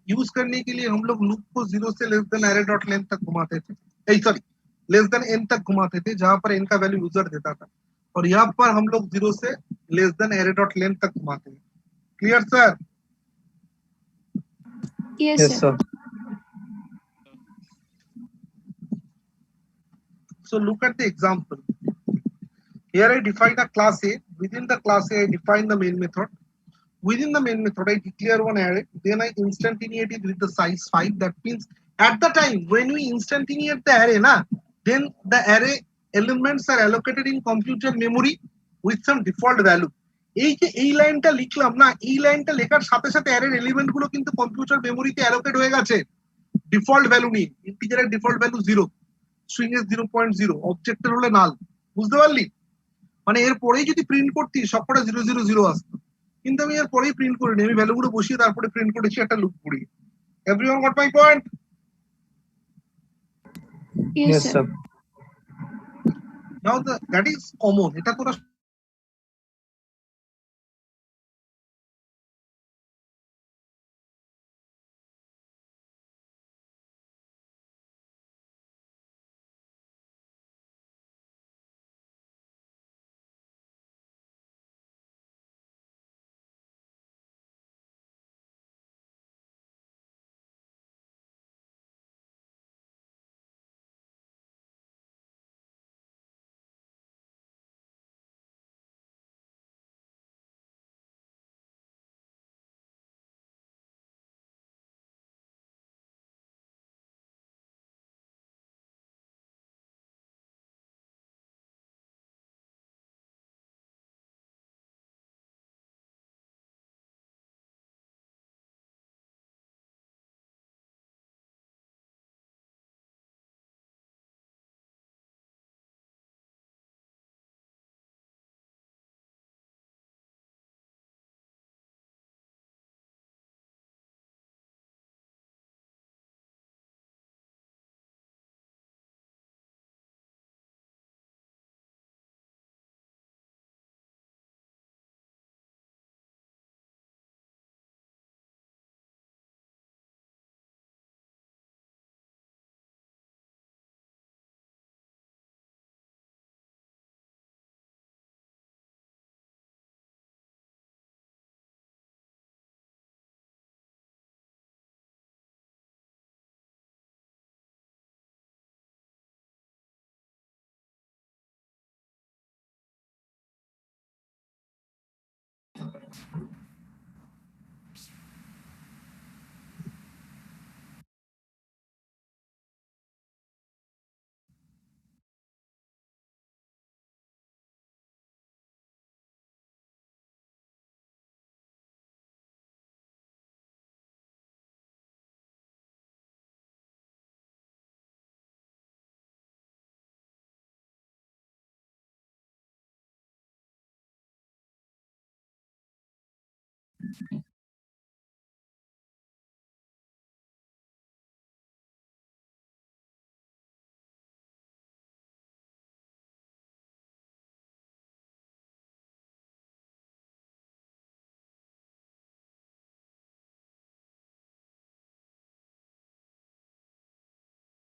use करने के लिए हम लोग loop को 0 से less than array dot length तक घुमाते थे, सॉरी लेस देन n तक घुमाते थे, जहां पर n का वैल्यू यूजर देता था। और यहाँ पर हम लोग 0 से less than array dot length तक घुमाते हैं। Clear sir? Yes, yes sir. Sir. So look at the example. Here I define a class A. Within the class A, I define the main method. Within the main method, I declare one array. Then I instantiate it with the size 5. That means at the time when we instantiate the array, then the array elements are allocated in computer memory with some default value. এই যে এই লাইনটা লিখলাম না, এই লাইনটা লেখার সাথে সাথে অ্যারের এলিমেন্ট গুলো কিন্তু কম্পিউটার মেমোরিতে অ্যালোকেট হয়ে গেছে ডিফল্ট ভ্যালু নিয়ে। ইন্টিজারের ডিফল্ট ভ্যালু 0, স্ট্রিং এর 0.0, অবজেক্টের হলে নাল। বুঝতে পারলি? মানে এর পরেই যদি প্রিন্ট করতি সবকটা 000 আসতো, কিন্তু আমি এর পরেই প্রিন্ট করিনি, আমি ভ্যালুগুলো বসিয়ে তারপরে প্রিন্ট করেছি একটা লুপ পুড়িয়ে। Everyone got my point? Yes, yes sir. Sir. Now that is common, এটা তোরা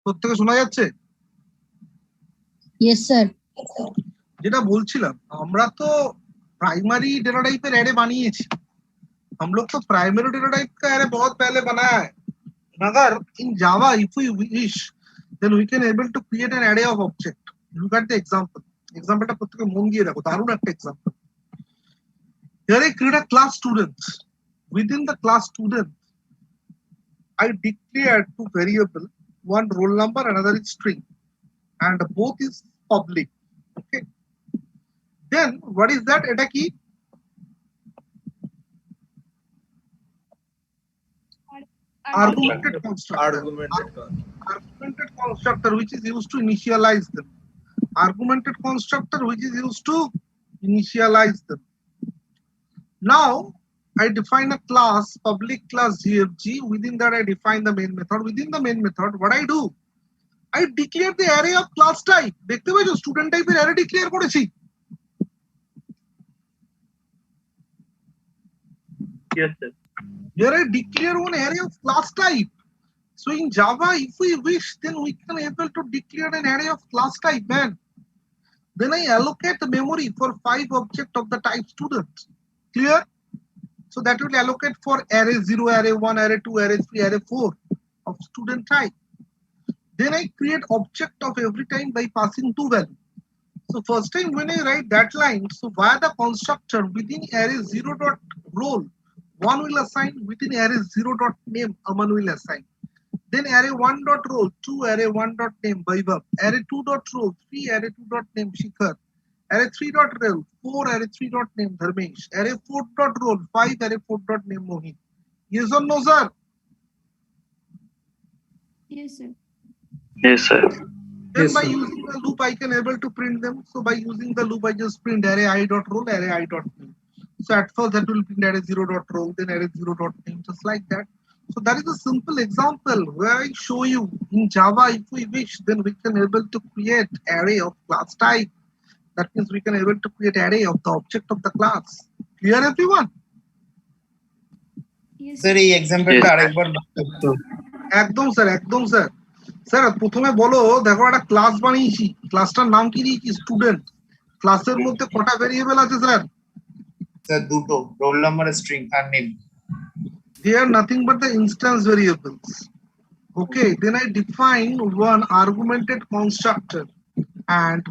প্রত্যেকে শোনা যাচ্ছে? Yes, sir. যেটা বলছিলাম, আমরা তো प्राइमरी डेटा टाइप एरे बानिয়েছি। हम लोग तो प्राइमरी डेटा टाइप का एरे बहुत पहले बनाया है, मगर in Java if we wish then we can able to create an array of object. Look at the example. Exampleটা প্রত্যেকে মন দিয়ে রাখো, দারুণ একটা example. Here I create a class student. Within the class student I declare two variable, one roll number, another is string, and both is public. Okay. Then what is that? এটা কি? Argumented constructor. Argumented constructor which is used to initialize them. Argumented constructor which is used to initialize them. Now I define a class, public class GFG. Within that I define the main method. Within the main method, what I do? I declare the array of class type. দেখতে পাচ্ছ student টাইপের array declare করেছি। Yes, sir. Here I declare one array of class type. So in Java, if we wish, then we can able to declare an array of class type, man. Then I allocate the memory for 5 objects of the type student. Clear? So that will allocate for array 0, array 1, array 2, array 3, array 4 of student type. Then I create object of every time by passing 2 values. So first time when I write that line, so via the constructor within array 0 dot roll, one will assign, within array 0 dot name, one will assign. Then array 1 dot roll, 2 array 1 dot name Vaibhav, array 2 dot roll, 3 array 2 dot name Shikhar, array 3 dot roll, 4 array 3 dot name Dharmesh, array 4 dot roll, 5 array 4 dot name Mohit. Yes or no, sir? Yes, sir. Yes, sir. Then Yes, by sir. using the loop, I can able to print them. So by using the loop, I just print array I dot roll, array I dot name. So at first that will print array 0 dot roll, then array 0 dot name, just like that. So that is a simple example where I show you in Java, if we wish, then we can able to create array of class type. That means we can able to create array of the object of the class. Clear, everyone? Yes, sir এই এক্সাম্পলটা আরেকবার একদম sir, একদম sir. Sir প্রথমে বলো, দেখো একটা class বানিয়েছি, ক্লাসটার নাম কি দিয়েছি? স্টুডেন্ট। ক্লাসের মধ্যে কটা ভেরিয়েবল আছে স্যার? স্যার দুটো, রোল নাম্বার স্ট্রিং আর name. They are nothing but the instance variables. Okay, then I define one argumented constructor and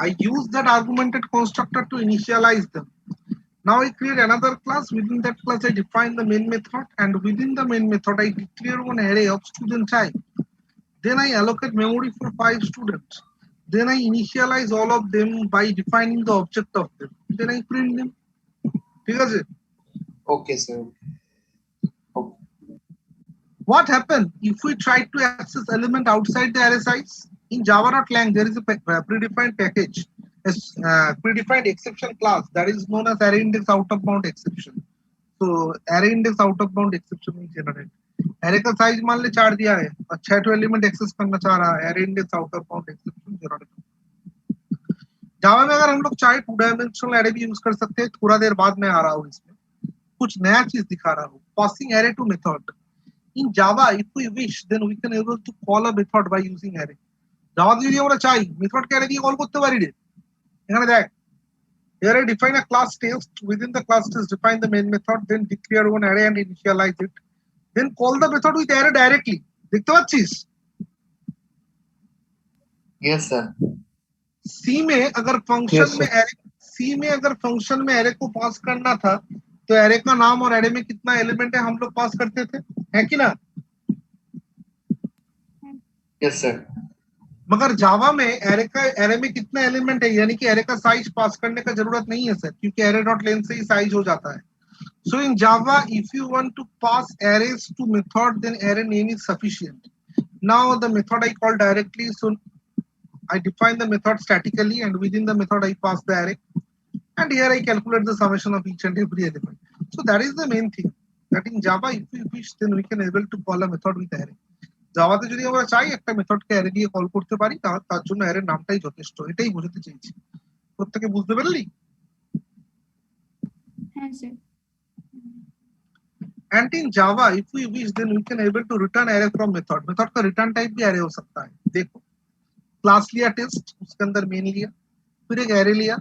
I use that argumented constructor to initialize them. Now I create another class. Within that class I define the main method, and within the main method I declare one array of student type. Then I allocate memory for 5 students. Then I initialize all of them by defining the object of them. Then I print them. ঠিক আছে? Okay sir. What happens if we try to access element outside the array size? In Java.lang, there is a predefined package, a predefined exception class that is known as array index out of bound exception. So array index out of bound exception will generate. Array का size मान ले 4 दिया है और 6 element access करना चाह रहा है, array index out of bound exception generate. जावा में अगर हम लोग चाहे 2 डायमेंशनल array भी यूज कर सकते हैं। थोड़ा देर बाद मैं आ रहा हूँ इसमें, कुछ नया चीज दिखा रहा हूँ। Passing array to method. In Java, if we wish, then we can able to call a method by using array. Java যদি আমরা চাই মেথড কে array দিয়ে কল করতে পারি রে। এখানে দেখ, here I define a class test. Within the class test, define the main method, then declare one array and initialize it. Then call the method with array directly. দেখতে পাচ্ছিস? Yes sir. C में अगर function में array, C में अगर function में array को पास करना था तो एरे का नाम और एरे में कितना एलिमेंट है हम लोग पास करते थे, है कि ना? Yes sir. मगर जावा में एरे में कितना एलिमेंट है, यानी कि एरे का साइज पास करने का जरूरत नहीं है सर, क्योंकि एरे डॉट लेंथ से ही साइज हो जाता है. So in Java, if you want to pass arrays to method, then array name is sufficient. Now the method I call directly, so I define the method statically, and within the method I pass the array, and here I calculate the summation of each and every element. So that is the main thing. That in Java, if we wish, then we can able to call a method with array. জাভাতে যদি আমরা চাই একটা মেথডকে array দিয়ে call করতে পারি, তার জন্য অ্যারের নামটাই যথেষ্ট. এটাই বোঝাতে চাইছি. প্রত্যেকে বুঝতে পারলি? হ্যাঁ sir. And in Java, if we wish, then we can able to return array from method. Method का return type भी array हो सकता है. देखो, क्लास लिया टेस्ट, उसके अंदर मेन लिया, फिर एक array लिया,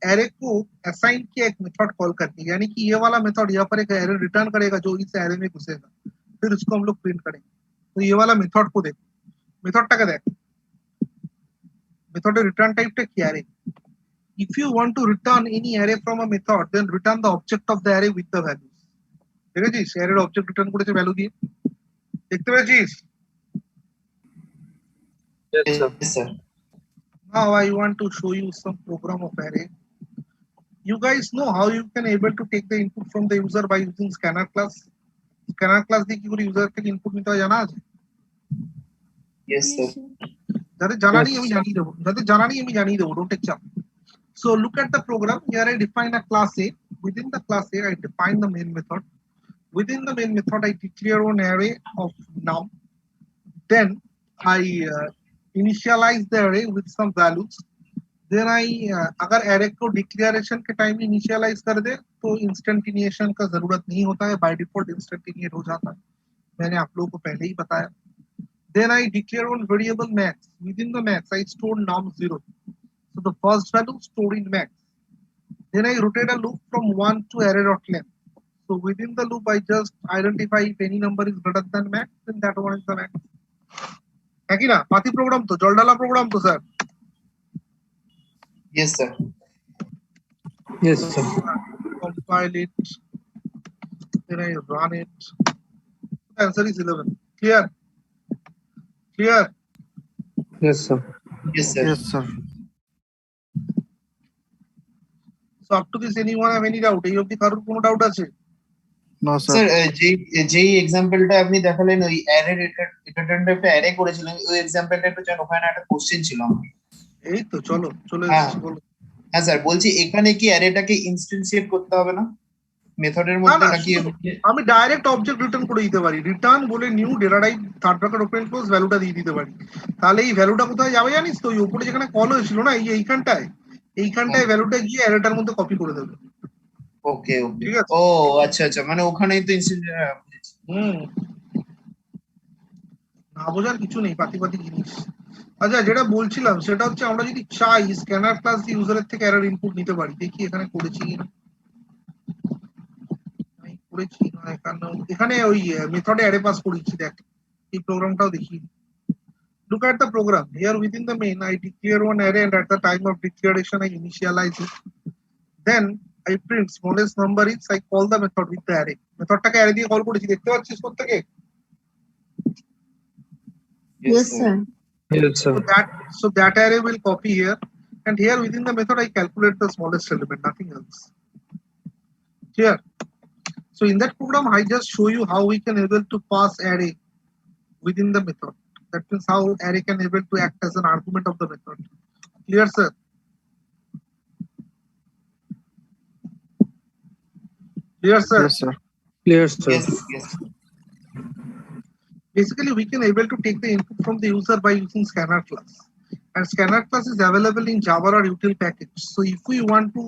array को assign किया एक मेथड कॉल करके, यानी कि ये वाला मेथड यहाँ पर एक array रिटर्न करेगा जो इस array में घुसेगा, फिर उसको हम लोग प्रिंट करेंगे. तो ये वाला मेथड को देखो, मेथडটাকে দেখ, মেথডের রিটার্ন টাইপটা কি array. If you want to return any array from a method, then return the object of the array with the value. দেখেছিস অ্যারের অবজেক্ট রিটার্ন করেছে ভ্যালু দিয়ে, দেখতে পেয়েছিস? Yes sir. Now I want to show you some program of array. You guys know how you can able to take the input from the user by using scanner class. Scanner class দিয়ে কি করে user থেকে input নিতে হয় জানা আছে? Yes sir. যাদের জানা নেই আমি জানিয়ে দেবো, যাদের জানা নেই আমি জানিয়ে দেবো, ডোন্ট টেক চাপ. So look at the program. Here I define a class A. Within the class A I define the main method. Within the main method, I declare an array of num. Then I initialize the array with some values. Then I अगर array को declaration के time में initialize कर दे तो instantiation का जरूरत नहीं होता है, by default instantiate हो जाता है. मैंने आप लोगों को पहले ही बताया. Then I declare one variable max. Within the max, I store num 0. So the first value stored in max. Then I rotate a loop from 1 to array dot length. So within the loop, I just identify if any number is greater than max, then that one is the max. है कि ना? पाती programme तो जल डाला programme तो sir. Yes sir. Yes sir. Compile it. Then I run it. The answer is 11. Clear? Clear? Yes sir. Yes sir. Yes sir. So up to this, anyone have any doubt? এই অবধি কারোর কোনো doubt আছে? No sir. Sir যেই এক্সাম্পলটা আপনি দেখালেন ওই array return টাইপটা array করেছিলেন, ওই এক্সাম্পলটা একটু জান, ওখানে একটা কোশ্চেন ছিল আমার. এই তো চলো চলে হ্যাঁ। এসেছি, বলো। হ্যাঁ স্যার, বলছি এখানে কি অ্যারেটাকে ইনস্ট্যান্সিয়েট করতে হবে না মেথডের না মধ্যে না, নাকি? আমি ডাইরেক্ট অবজেক্ট রিটার্ন করে দিতে পারি. রিটার্ন বলে new data type third bracket open close ভ্যালুটা দিয়ে দিতে পারি. তাহলে এই ভ্যালুটা কোথায় যাবে জানিস তো? ওই উপরে যেখানে কল হয়েছিল না, এইখানটায় ভ্যালুটা গিয়ে অ্যারেটার মধ্যে কপি করে দেবে. ওকে ওকে, ঠিক আছে. ও আচ্ছা আচ্ছা, মানে ওখানেই তো ইনস্ট্যান্ট. না বোঝার কিছু নেই, পাতি জিনিস. আচ্ছা, যেটা বলছিলাম সেটা হচ্ছে আমরা যদি চাই স্ক্যানার ক্লাস দিয়ে ইউজারের থেকে এরর ইনপুট নিতে পারি. দেখি এখানে করেছি কিনা. করেছি না, এখানে ওই মেথডে অ্যারে পাস করেছি. দেখ এই প্রোগ্রামটাও দেখি. Look at the program. Here within the main, I declare one array, and at the time of declaration, I initialize it. Then I print smallest number is, I call the method with the array. মেথডটাকে array দিয়ে call করেছি, দেখতে পাচ্ছিস প্রত্যেকে? Yes, sir. Yes sir. So that array will copy here, and here within the method I calculate the smallest element, nothing else. Here. So in that program, I just show you how we can able to pass array within the method. That means how array can able to act as an argument of the method. Clear, sir? Clear, sir? Yes sir. Clear sir. Yes yes. Basically, we can able to take the input from the user by using scanner class, and scanner class is available in Java or util package. So if we want to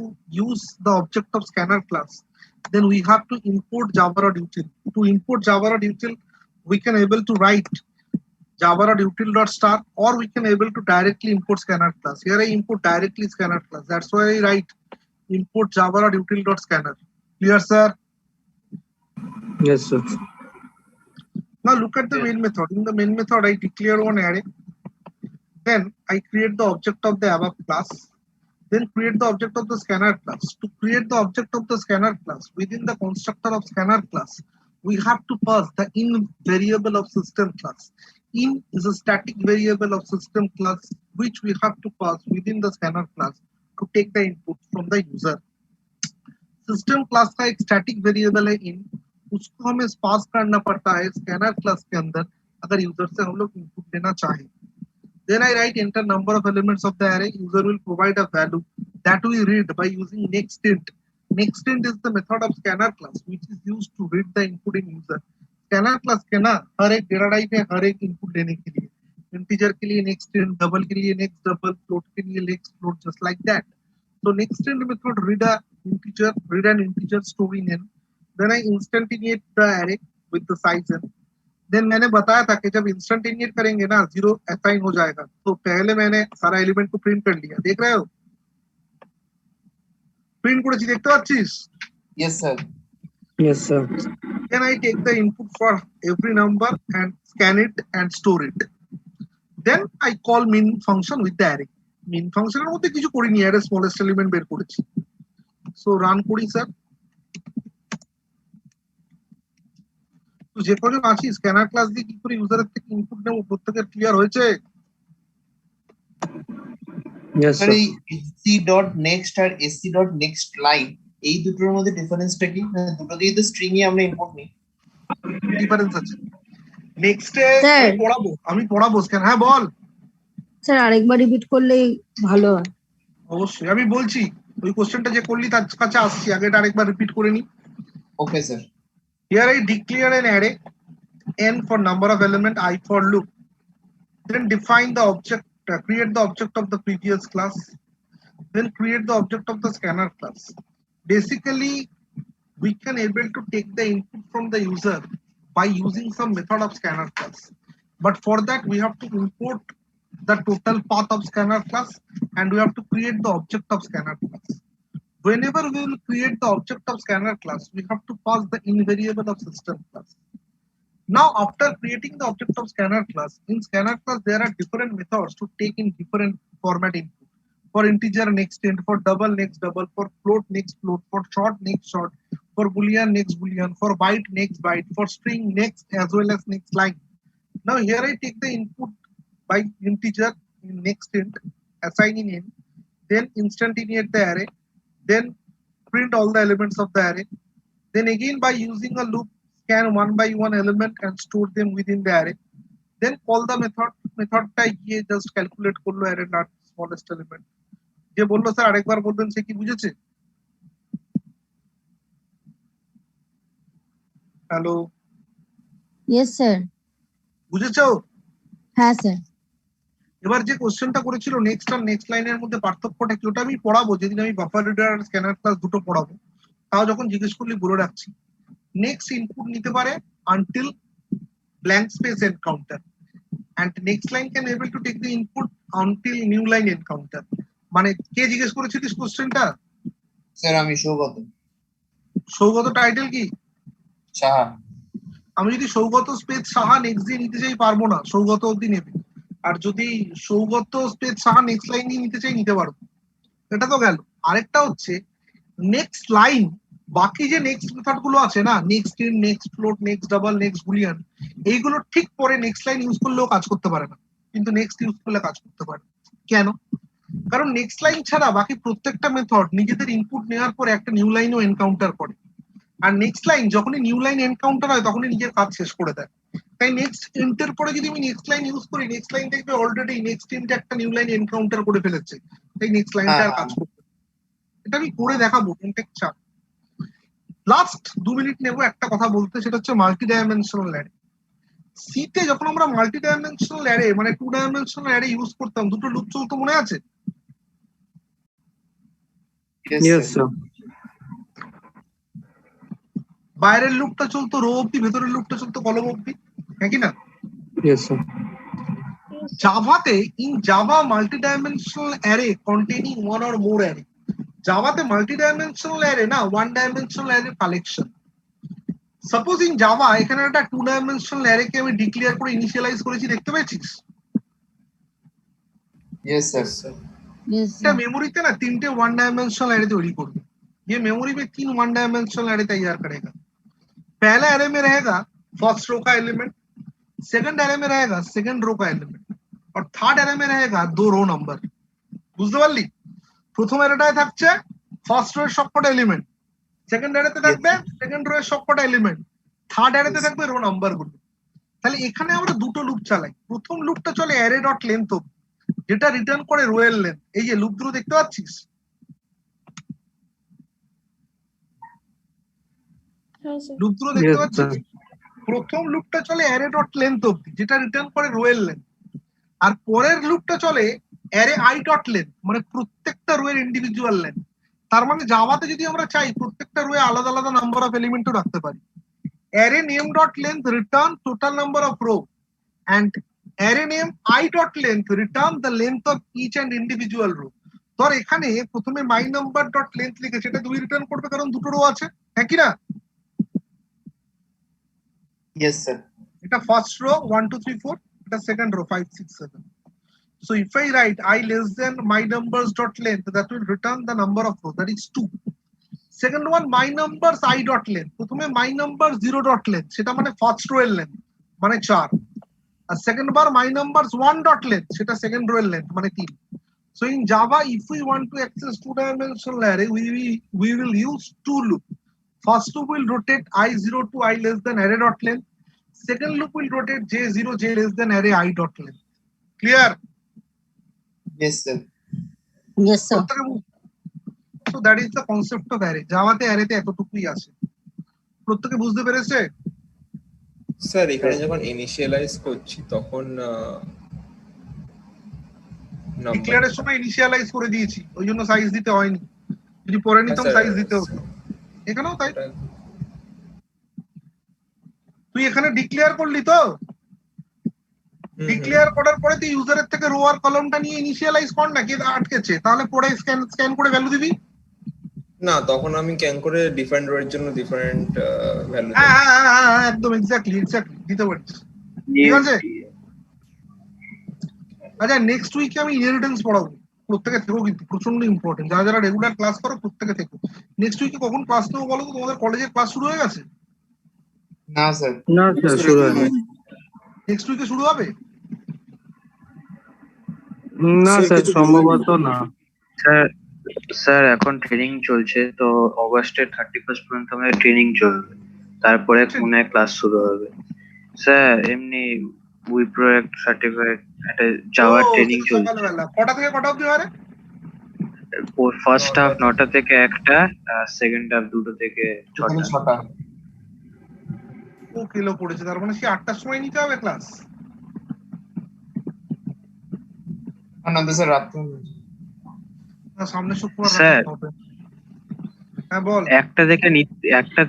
use the object of scanner class, then we have to import Java or util. To import Java or util, we can able to write Java or util.star, or we can able to directly import scanner class. Here I import directly scanner class. That's why I write import Java or util.scanner. Clear, sir? Yes sir. Now look at the main method. In the main method, I declare one array. Then I create the object of the above class. Then create the object of the scanner class. To create the object of the scanner class within the constructor of scanner class, we have to pass the in variable of system class. In is a static variable of system class which we have to pass within the scanner class to take the input from the user. System class का एक static variable है इन, उसको हमें पास करना पड़ता है scanner class के अंदर अगर यूजर से हम लोग इनपुट लेना चाहें. Then I write enter number of elements of the array. User will provide a value that we read by using nextInt. NextInt is the method of scanner class which is used to read the input in user. Scanner class के ना हर एक data type है हर एक input लेने के लिए. Integer के लिए nextInt, डबल के लिए next double, फ्लोट के लिए next float, just like that. So nextInt method read an integer stored in n. Then I instantiate the array with the size n. Then मैंने बताया था कि जब इंस्टेंटेनिएट करेंगे ना 0 असाइन हो जाएगा. तो पहले मैंने सारा एलिमेंट को प्रिंट कर लिया. देख रहे हो प्रिंट করেছি দেখতে পাচ্ছিস? Yes, sir. Yes, sir. Then I take the input for every number and scan it and store it. Then I call min function with the array. Min function এর মধ্যে কিছু করিনি, array smallest element বের করেছি. So run করি sir. তো যে কজন আছি স্ক্যানার ক্লাস দিয়ে কি করে ইউজারের থেকে ইনপুট নেব প্রত্যেকের ক্লিয়ার হয়েছে? Yes, sir sir. এই sc.next আর sc.nextLine এই দুটোর মধ্যে ডিফারেন্সটা কি? মানে দুটোতেই তো স্ট্রিং ই আমরা ইম্পোর্ট নিই. ডিফারেন্স আছে. Next Sir. আমি পড়াবো স্ক্যান. হ্যাঁ বল. স্যার আরেকবার রিপিট করলে ভালো হয়. অবশ্যই আমি বলছি, ওই কোশ্চেনটা যে করলি তার কাছে আসছি, আগে এটা আরেকবার রিপিট করে নি. Okay sir. Here I declare an array n for number of element I for loop. Then define the object, create the object of the previous class. Then create the object of the scanner class. Basically, we can able to take the input from the user by using some method of scanner class. But for that, we have to import the total path of scanner class and we have to create the object of scanner class. Whenever we will create the object of scanner class, we have to pass the invariable of system class. Now, after creating the object of scanner class, in scanner class, there are different methods to take in different format input. For integer, nextInt, for double, next double, for float, next float, for short, next short, for boolean, next boolean, for byte, next byte, for string, next, as well as next line. Now, here I take the input by integer in nextInt, assigning in, then instantiate the array, then print all the elements of the array. Then again by using a loop, scan one by one element and store them within the array. Then call the method টা গিয়ে just calculate করলো array not smallest element. যে বললো sir আরেকবার বলবেন সে কি বুঝেছে? Hello, yes sir. বুঝেছো? হ্যাঁ স্যার. এবার যে কোশ্চেনটা করেছিল নেক্সট আর নেক্সট লাইনের মধ্যে পার্থক্যটা কি, ওটা আমি পড়াবো যেদিন আমি বাফার রিডার আর স্ক্যানার ক্লাস দুটো পড়াবো. তাও যখন জিজ্ঞেস করলি বলে রাখছি, নেক্সট ইনপুট নিতে পারে until blank space encounter and next line can able to take the input until new line encounter. মানে কে জিজ্ঞেস করেছিলিস কোশ্চেনটা? স্যার আমি সৌগত. সৌগত টাইটেল কি? সাহা. আমি যদি সৌগত স্পেস সাহা নেক্সট দিয়ে নিতে চাই পারবো না, সৌগত অবধি নেবে. আর যদি Saugata space Saha next line দিয়ে নিতে চাই নিতে পারবো. এটা তো গেল. আরেকটা হচ্ছে নেক্সট লাইন, বাকি যে নেক্সট মেথড গুলো আছে না, next in, next float, next double, next Boolean, এইগুলো ঠিক পরে নেক্সট লাইন ইউজ করলেও কাজ করতে পারে না, কিন্তু নেক্সট ইউজ করলে কাজ করতে পারে. কেন? কারণ নেক্সট লাইন ছাড়া বাকি প্রত্যেকটা মেথড নিজেদের ইনপুট নেওয়ার পরে একটা নিউ লাইনও এনকাউন্টার করে, আর নেক্সট লাইন যখনই নিউ লাইন এনকাউন্টার হয় তখনই নিজের কাজ শেষ করে দেয়. তাই নেক্সট ইন্টের পরে যদি আমি নেক্সট লাইন ইউজ করি, নেক্সট লাইন দেখবে অলরেডি নেক্সট ইন্টে একটা নিউ লাইন এনকাউন্টার করে ফেলেছে, তাই নেক্সট লাইনটা আর কাজ করবে. এটা আমি করে দেখাবো, কন্টেক্ট চাপ. লাস্ট 2 মিনিট নেব একটা কথা বলতে, সেটা হচ্ছে মাল্টি ডাইমেনশনাল অ্যারে. সিতে যখন আমরা মাল্টি ডাইমেনশনাল অ্যারে মানে 2 ডাইমেনশনাল অ্যারে ইউজ করতাম, দুটো লুপ চলতো মনে আছে? Yes, sir. বাইরের লুপটা চলতো রো অব্দি, ভেতরের লুপটা চলতো কলম অব্দি, হ্যাঁ কি না? Yes, sir. জাভাতে in Java multi-dimensional array containing one or more array. জাভাতে multi-dimensional array না one dimensional array collection. Suppose in Java এখানে একটা 2 dimensional array কে আমি ডিক্লেয়ার করে ইনিশিয়ালাইজ করেছি, দেখতে পেয়েছিস? Yes, sir. Yes, এটা sir. मेमोरी ना 3 वन डायमेंशनल एरे तैयारी करोगे। ये मेमोरी में 3 वन डायमेंशनल एरे तैयार करेगा। पहला एरे में रहेगा फर्स्ट रो का एलिमेंट, सेकंड एरे में रहेगा सेकंड रो का एलिमेंट, और থার্ড এরে में रहेगा 2 रो নাম্বার। বুঝতে পারলি? প্রথম এরেটায় থাকছে ফার্স্ট রো এর সবকটা এলিমেন্ট, সেকেন্ড এরেতে থাকবে সেকেন্ড রো এর সবকটা এলিমেন্ট, থার্ড এরেতে থাকবে রো নাম্বারগুলো। তাহলে এখানে আমরা দুটো লুপ চালাই। প্রথম লুপটা চলে অ্যারে ডট লেন্থ অবধি, যেটা রিটার্ন করে রো এর লেন্থ। এই যে লুপ দুটো দেখতে পাচ্ছিস, হ্যাঁ স্যার। লুপ দুটো দেখতে Yes, পাচ্ছিস? sir. প্রথম লুপটা চলে অ্যারে ডট লেন্থ অবধি, যেটা রিটার্ন করে রো এর লেন্থ। আর পরের লুপটা চলে অ্যারে আই ডট লেন্থ, মানে প্রত্যেকটা রো এর ইন্ডিভিজুয়াল লেন্থ। তার মানে জাভাতে যদি আমরা চাই প্রত্যেকটা রো এ আলাদা আলাদা নাম্বার অফ এলিমেন্টও রাখতে পারি। Array name dot length return total number of rho, and array name I dot length return the length of each and individual row. ধর এখানে প্রথমে my number dot length লিখেছে, এটা 2 রিটার্ন করবে কারণ দুটো রো আছে, হ্যাঁ কি না? Yes, sir. এটা ফার্স্ট রো 1 2 3 4, এটা second rho 5 6 7. So if I write I less than my numbers dot length, that will return the number of row, that is 2. Second one my numbers I dot length, প্রথমে my numbers 0 dot length, সেটা মানে first row এর length মানে 4। আর second বার my numbers 1 dot length, সেটা second row এর length মানে 3. So in Java, if we want to access 2-dimensional array, we will use 2 loop. First loop will rotate I0 to I less than array dot length. Second loop will rotate J0 J less than array I dot length. Clear? Yes, sir. Yes, sir. So that is the concept of array. জাভাতে array তে এতটুকুই আছে। প্রত্যেকে বুঝতে পেরেছে? Sir এখানে যখন initialise করছি তখন ডিক্লেয়ারের সময় ইনিশিয়ালাইজ করে দিয়েছি, ওই জন্য সাইজ দিতে হয়নি। যদি পরে নিতাম সাইজ দিতে হতো। এখানেও তাই। তুই এখানে ডিক্লেয়ার করলি তো, ডিক্লেয়ার করার পরে তুই ইউজারের থেকে রো আর কলামটা নিয়ে ইনিশিয়ালাইজ কর না, কি আটকেছে, তাহলে পরে স্ক্যান করে ভ্যালু দিবি। না, তখন আমি ক্যান করে ডিফারেন্ট রো এর জন্য ডিফারেন্ট ভ্যালু। হ্যাঁ একদম এক্স্যাক্টলি দিতে পারিস। ঠিক আছে। আচ্ছা নেক্সট উইকে আমি ইনহেরিটেন্স পড়াবো, প্রত্যেকে থেকো কিন্তু, প্রচন্ড ইম্পর্টেন্ট। যারা যারা রেগুলার ক্লাস করো প্রত্যেকে থেকো। নেক্সট উইকে কখন ক্লাস নেবো বলো তো? তোমাদের কলেজের ক্লাস শুরু হয়ে গেছে? না, স্যার। না, স্যার, শুরু হয়নি। নেক্সট উইকে শুরু হবে? না, স্যার, সম্ভবত না। স্যার এখন ট্রেনিং চলছে, তো অগস্টের 31 পর্যন্ত আমাদের ট্রেনিং চলবে, তারপরে মনে হয় ক্লাস শুরু হবে। স্যার এমনি উইপ্রো সার্টিফিকেট একটা জাভা ট্রেনিং চলছে। কটা থেকে কটা অবধি হয়? ফার্স্ট হাফ 9টা থেকে 1টা, আর সেকেন্ড হাফ 2টো থেকে 6টা। ও কিলো পড়েছে, তার মানে কি 8টার সময় নিতে হবে ক্লাস? না স্যার, রাত্রে সামনে শুক্রবার স্যার হবে। হ্যাঁ বল। 1টা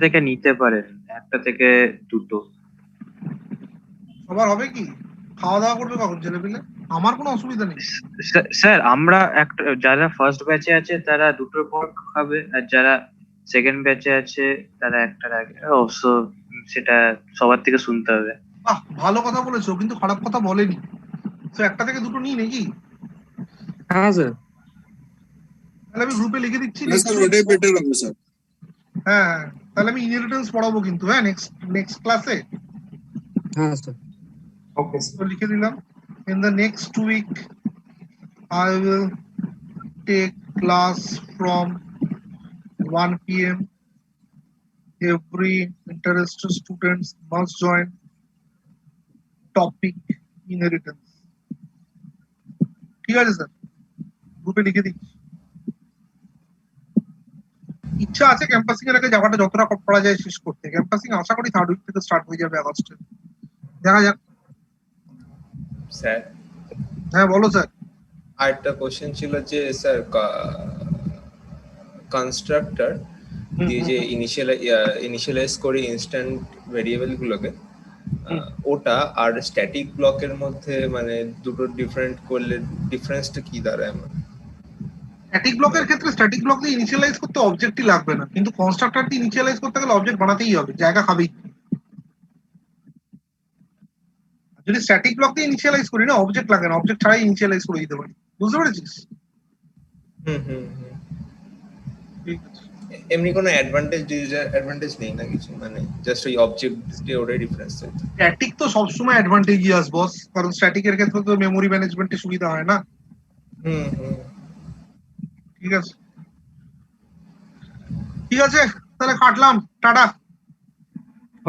থেকে নিতে পারেন, 1টা থেকে 2টো। সবার হবে কি? খাওয়া দাওয়া করবে কখন ছেলেপিলে? আমার কোনো অসুবিধা নেই স্যার। আমরা যারা ফার্স্ট ব্যাচে আছে তারা 2টোর পর খাবে, আর যারা সেকেন্ড ব্যাচে আছে তারা 1টার আগে। অবশ্য সেটা সবার থেকে শুনতে হবে। বাহ, ভালো কথা বলেছো, কিন্তু খারাপ কথা বলেনি। তো 1টা থেকে 2টো নিই নাকি? হ্যাঁ স্যার। তাহলে আমি গ্রুপে লিখে দিচ্ছি। হ্যাঁ তাহলে আমি ইনহেরিটেন্স পড়াবো কিন্তু, হ্যাঁ নেক্সট ক্লাসে। হ্যাঁ স্যার। ওকে তো লিখে দিলাম। In the next week, I will take class from 1 p.m. Every interested students must join. Topic inheritance. ঠিক আছে স্যার, গ্রুপে লিখে দিচ্ছি। ইচ্ছা আছে ক্যাম্পাসিং এর আগে জাভাটা যতটা পড়া যায় শেষ করতে। ক্যাম্পাসিং আশা করি থার্ড উইক থেকে স্টার্ট হয়ে যাবে আগস্টে, দেখা যাক। স্যার হ্যাঁ বলো স্যার। আরেকটা কোশ্চেন ছিল যে স্যার কনস্ট্রাক্টর দিয়ে যে ইনিশিয়ালাইজ করি ইনস্ট্যান্ট ভেরিয়েবল গুলোকে, ওটা আর স্ট্যাটিক ব্লকের মধ্যে মানে দুটো ডিফারেন্ট করলে ডিফারেন্সটা কি দাঁড়ায়? স্ট্যাটিক ব্লকের ক্ষেত্রে স্ট্যাটিক ব্লক দিয়ে ইনিশিয়ালাইজ করতে অবজেক্টই লাগবে না, কিন্তু কনস্ট্রাক্টর দিয়ে ইনিশিয়ালাইজ করতে গেলে অবজেক্ট বানাতেই হবে, জায়গা খাবেই। যদি স্ট্যাটিক ব্লক দিয়ে ইনিশিয়ালাইজ করি না, অবজেক্ট লাগে না, অবজেক্ট ছাড়াই ইনিশিয়ালাইজ করে দিতে পারি। বুঝতে পেরেছিস? হুম হুম হুম। ঠিক আছে। এমনি কোনো অ্যাডভান্টেজ ডিসঅ্যাডভান্টেজ নেই না কিছু, মানে জাস্ট ওই অবজেক্টে ওটাই ডিফারেন্স। স্ট্যাটিক তো সবসময় অ্যাডভান্টেজিয়াস বস, কারণ স্ট্যাটিকের ক্ষেত্রে তো মেমোরি ম্যানেজমেন্টের সুবিধা হয় না। হুম হুম। ঠিক আছে, ঠিক আছে, তাহলে কাটলাম, টাটা।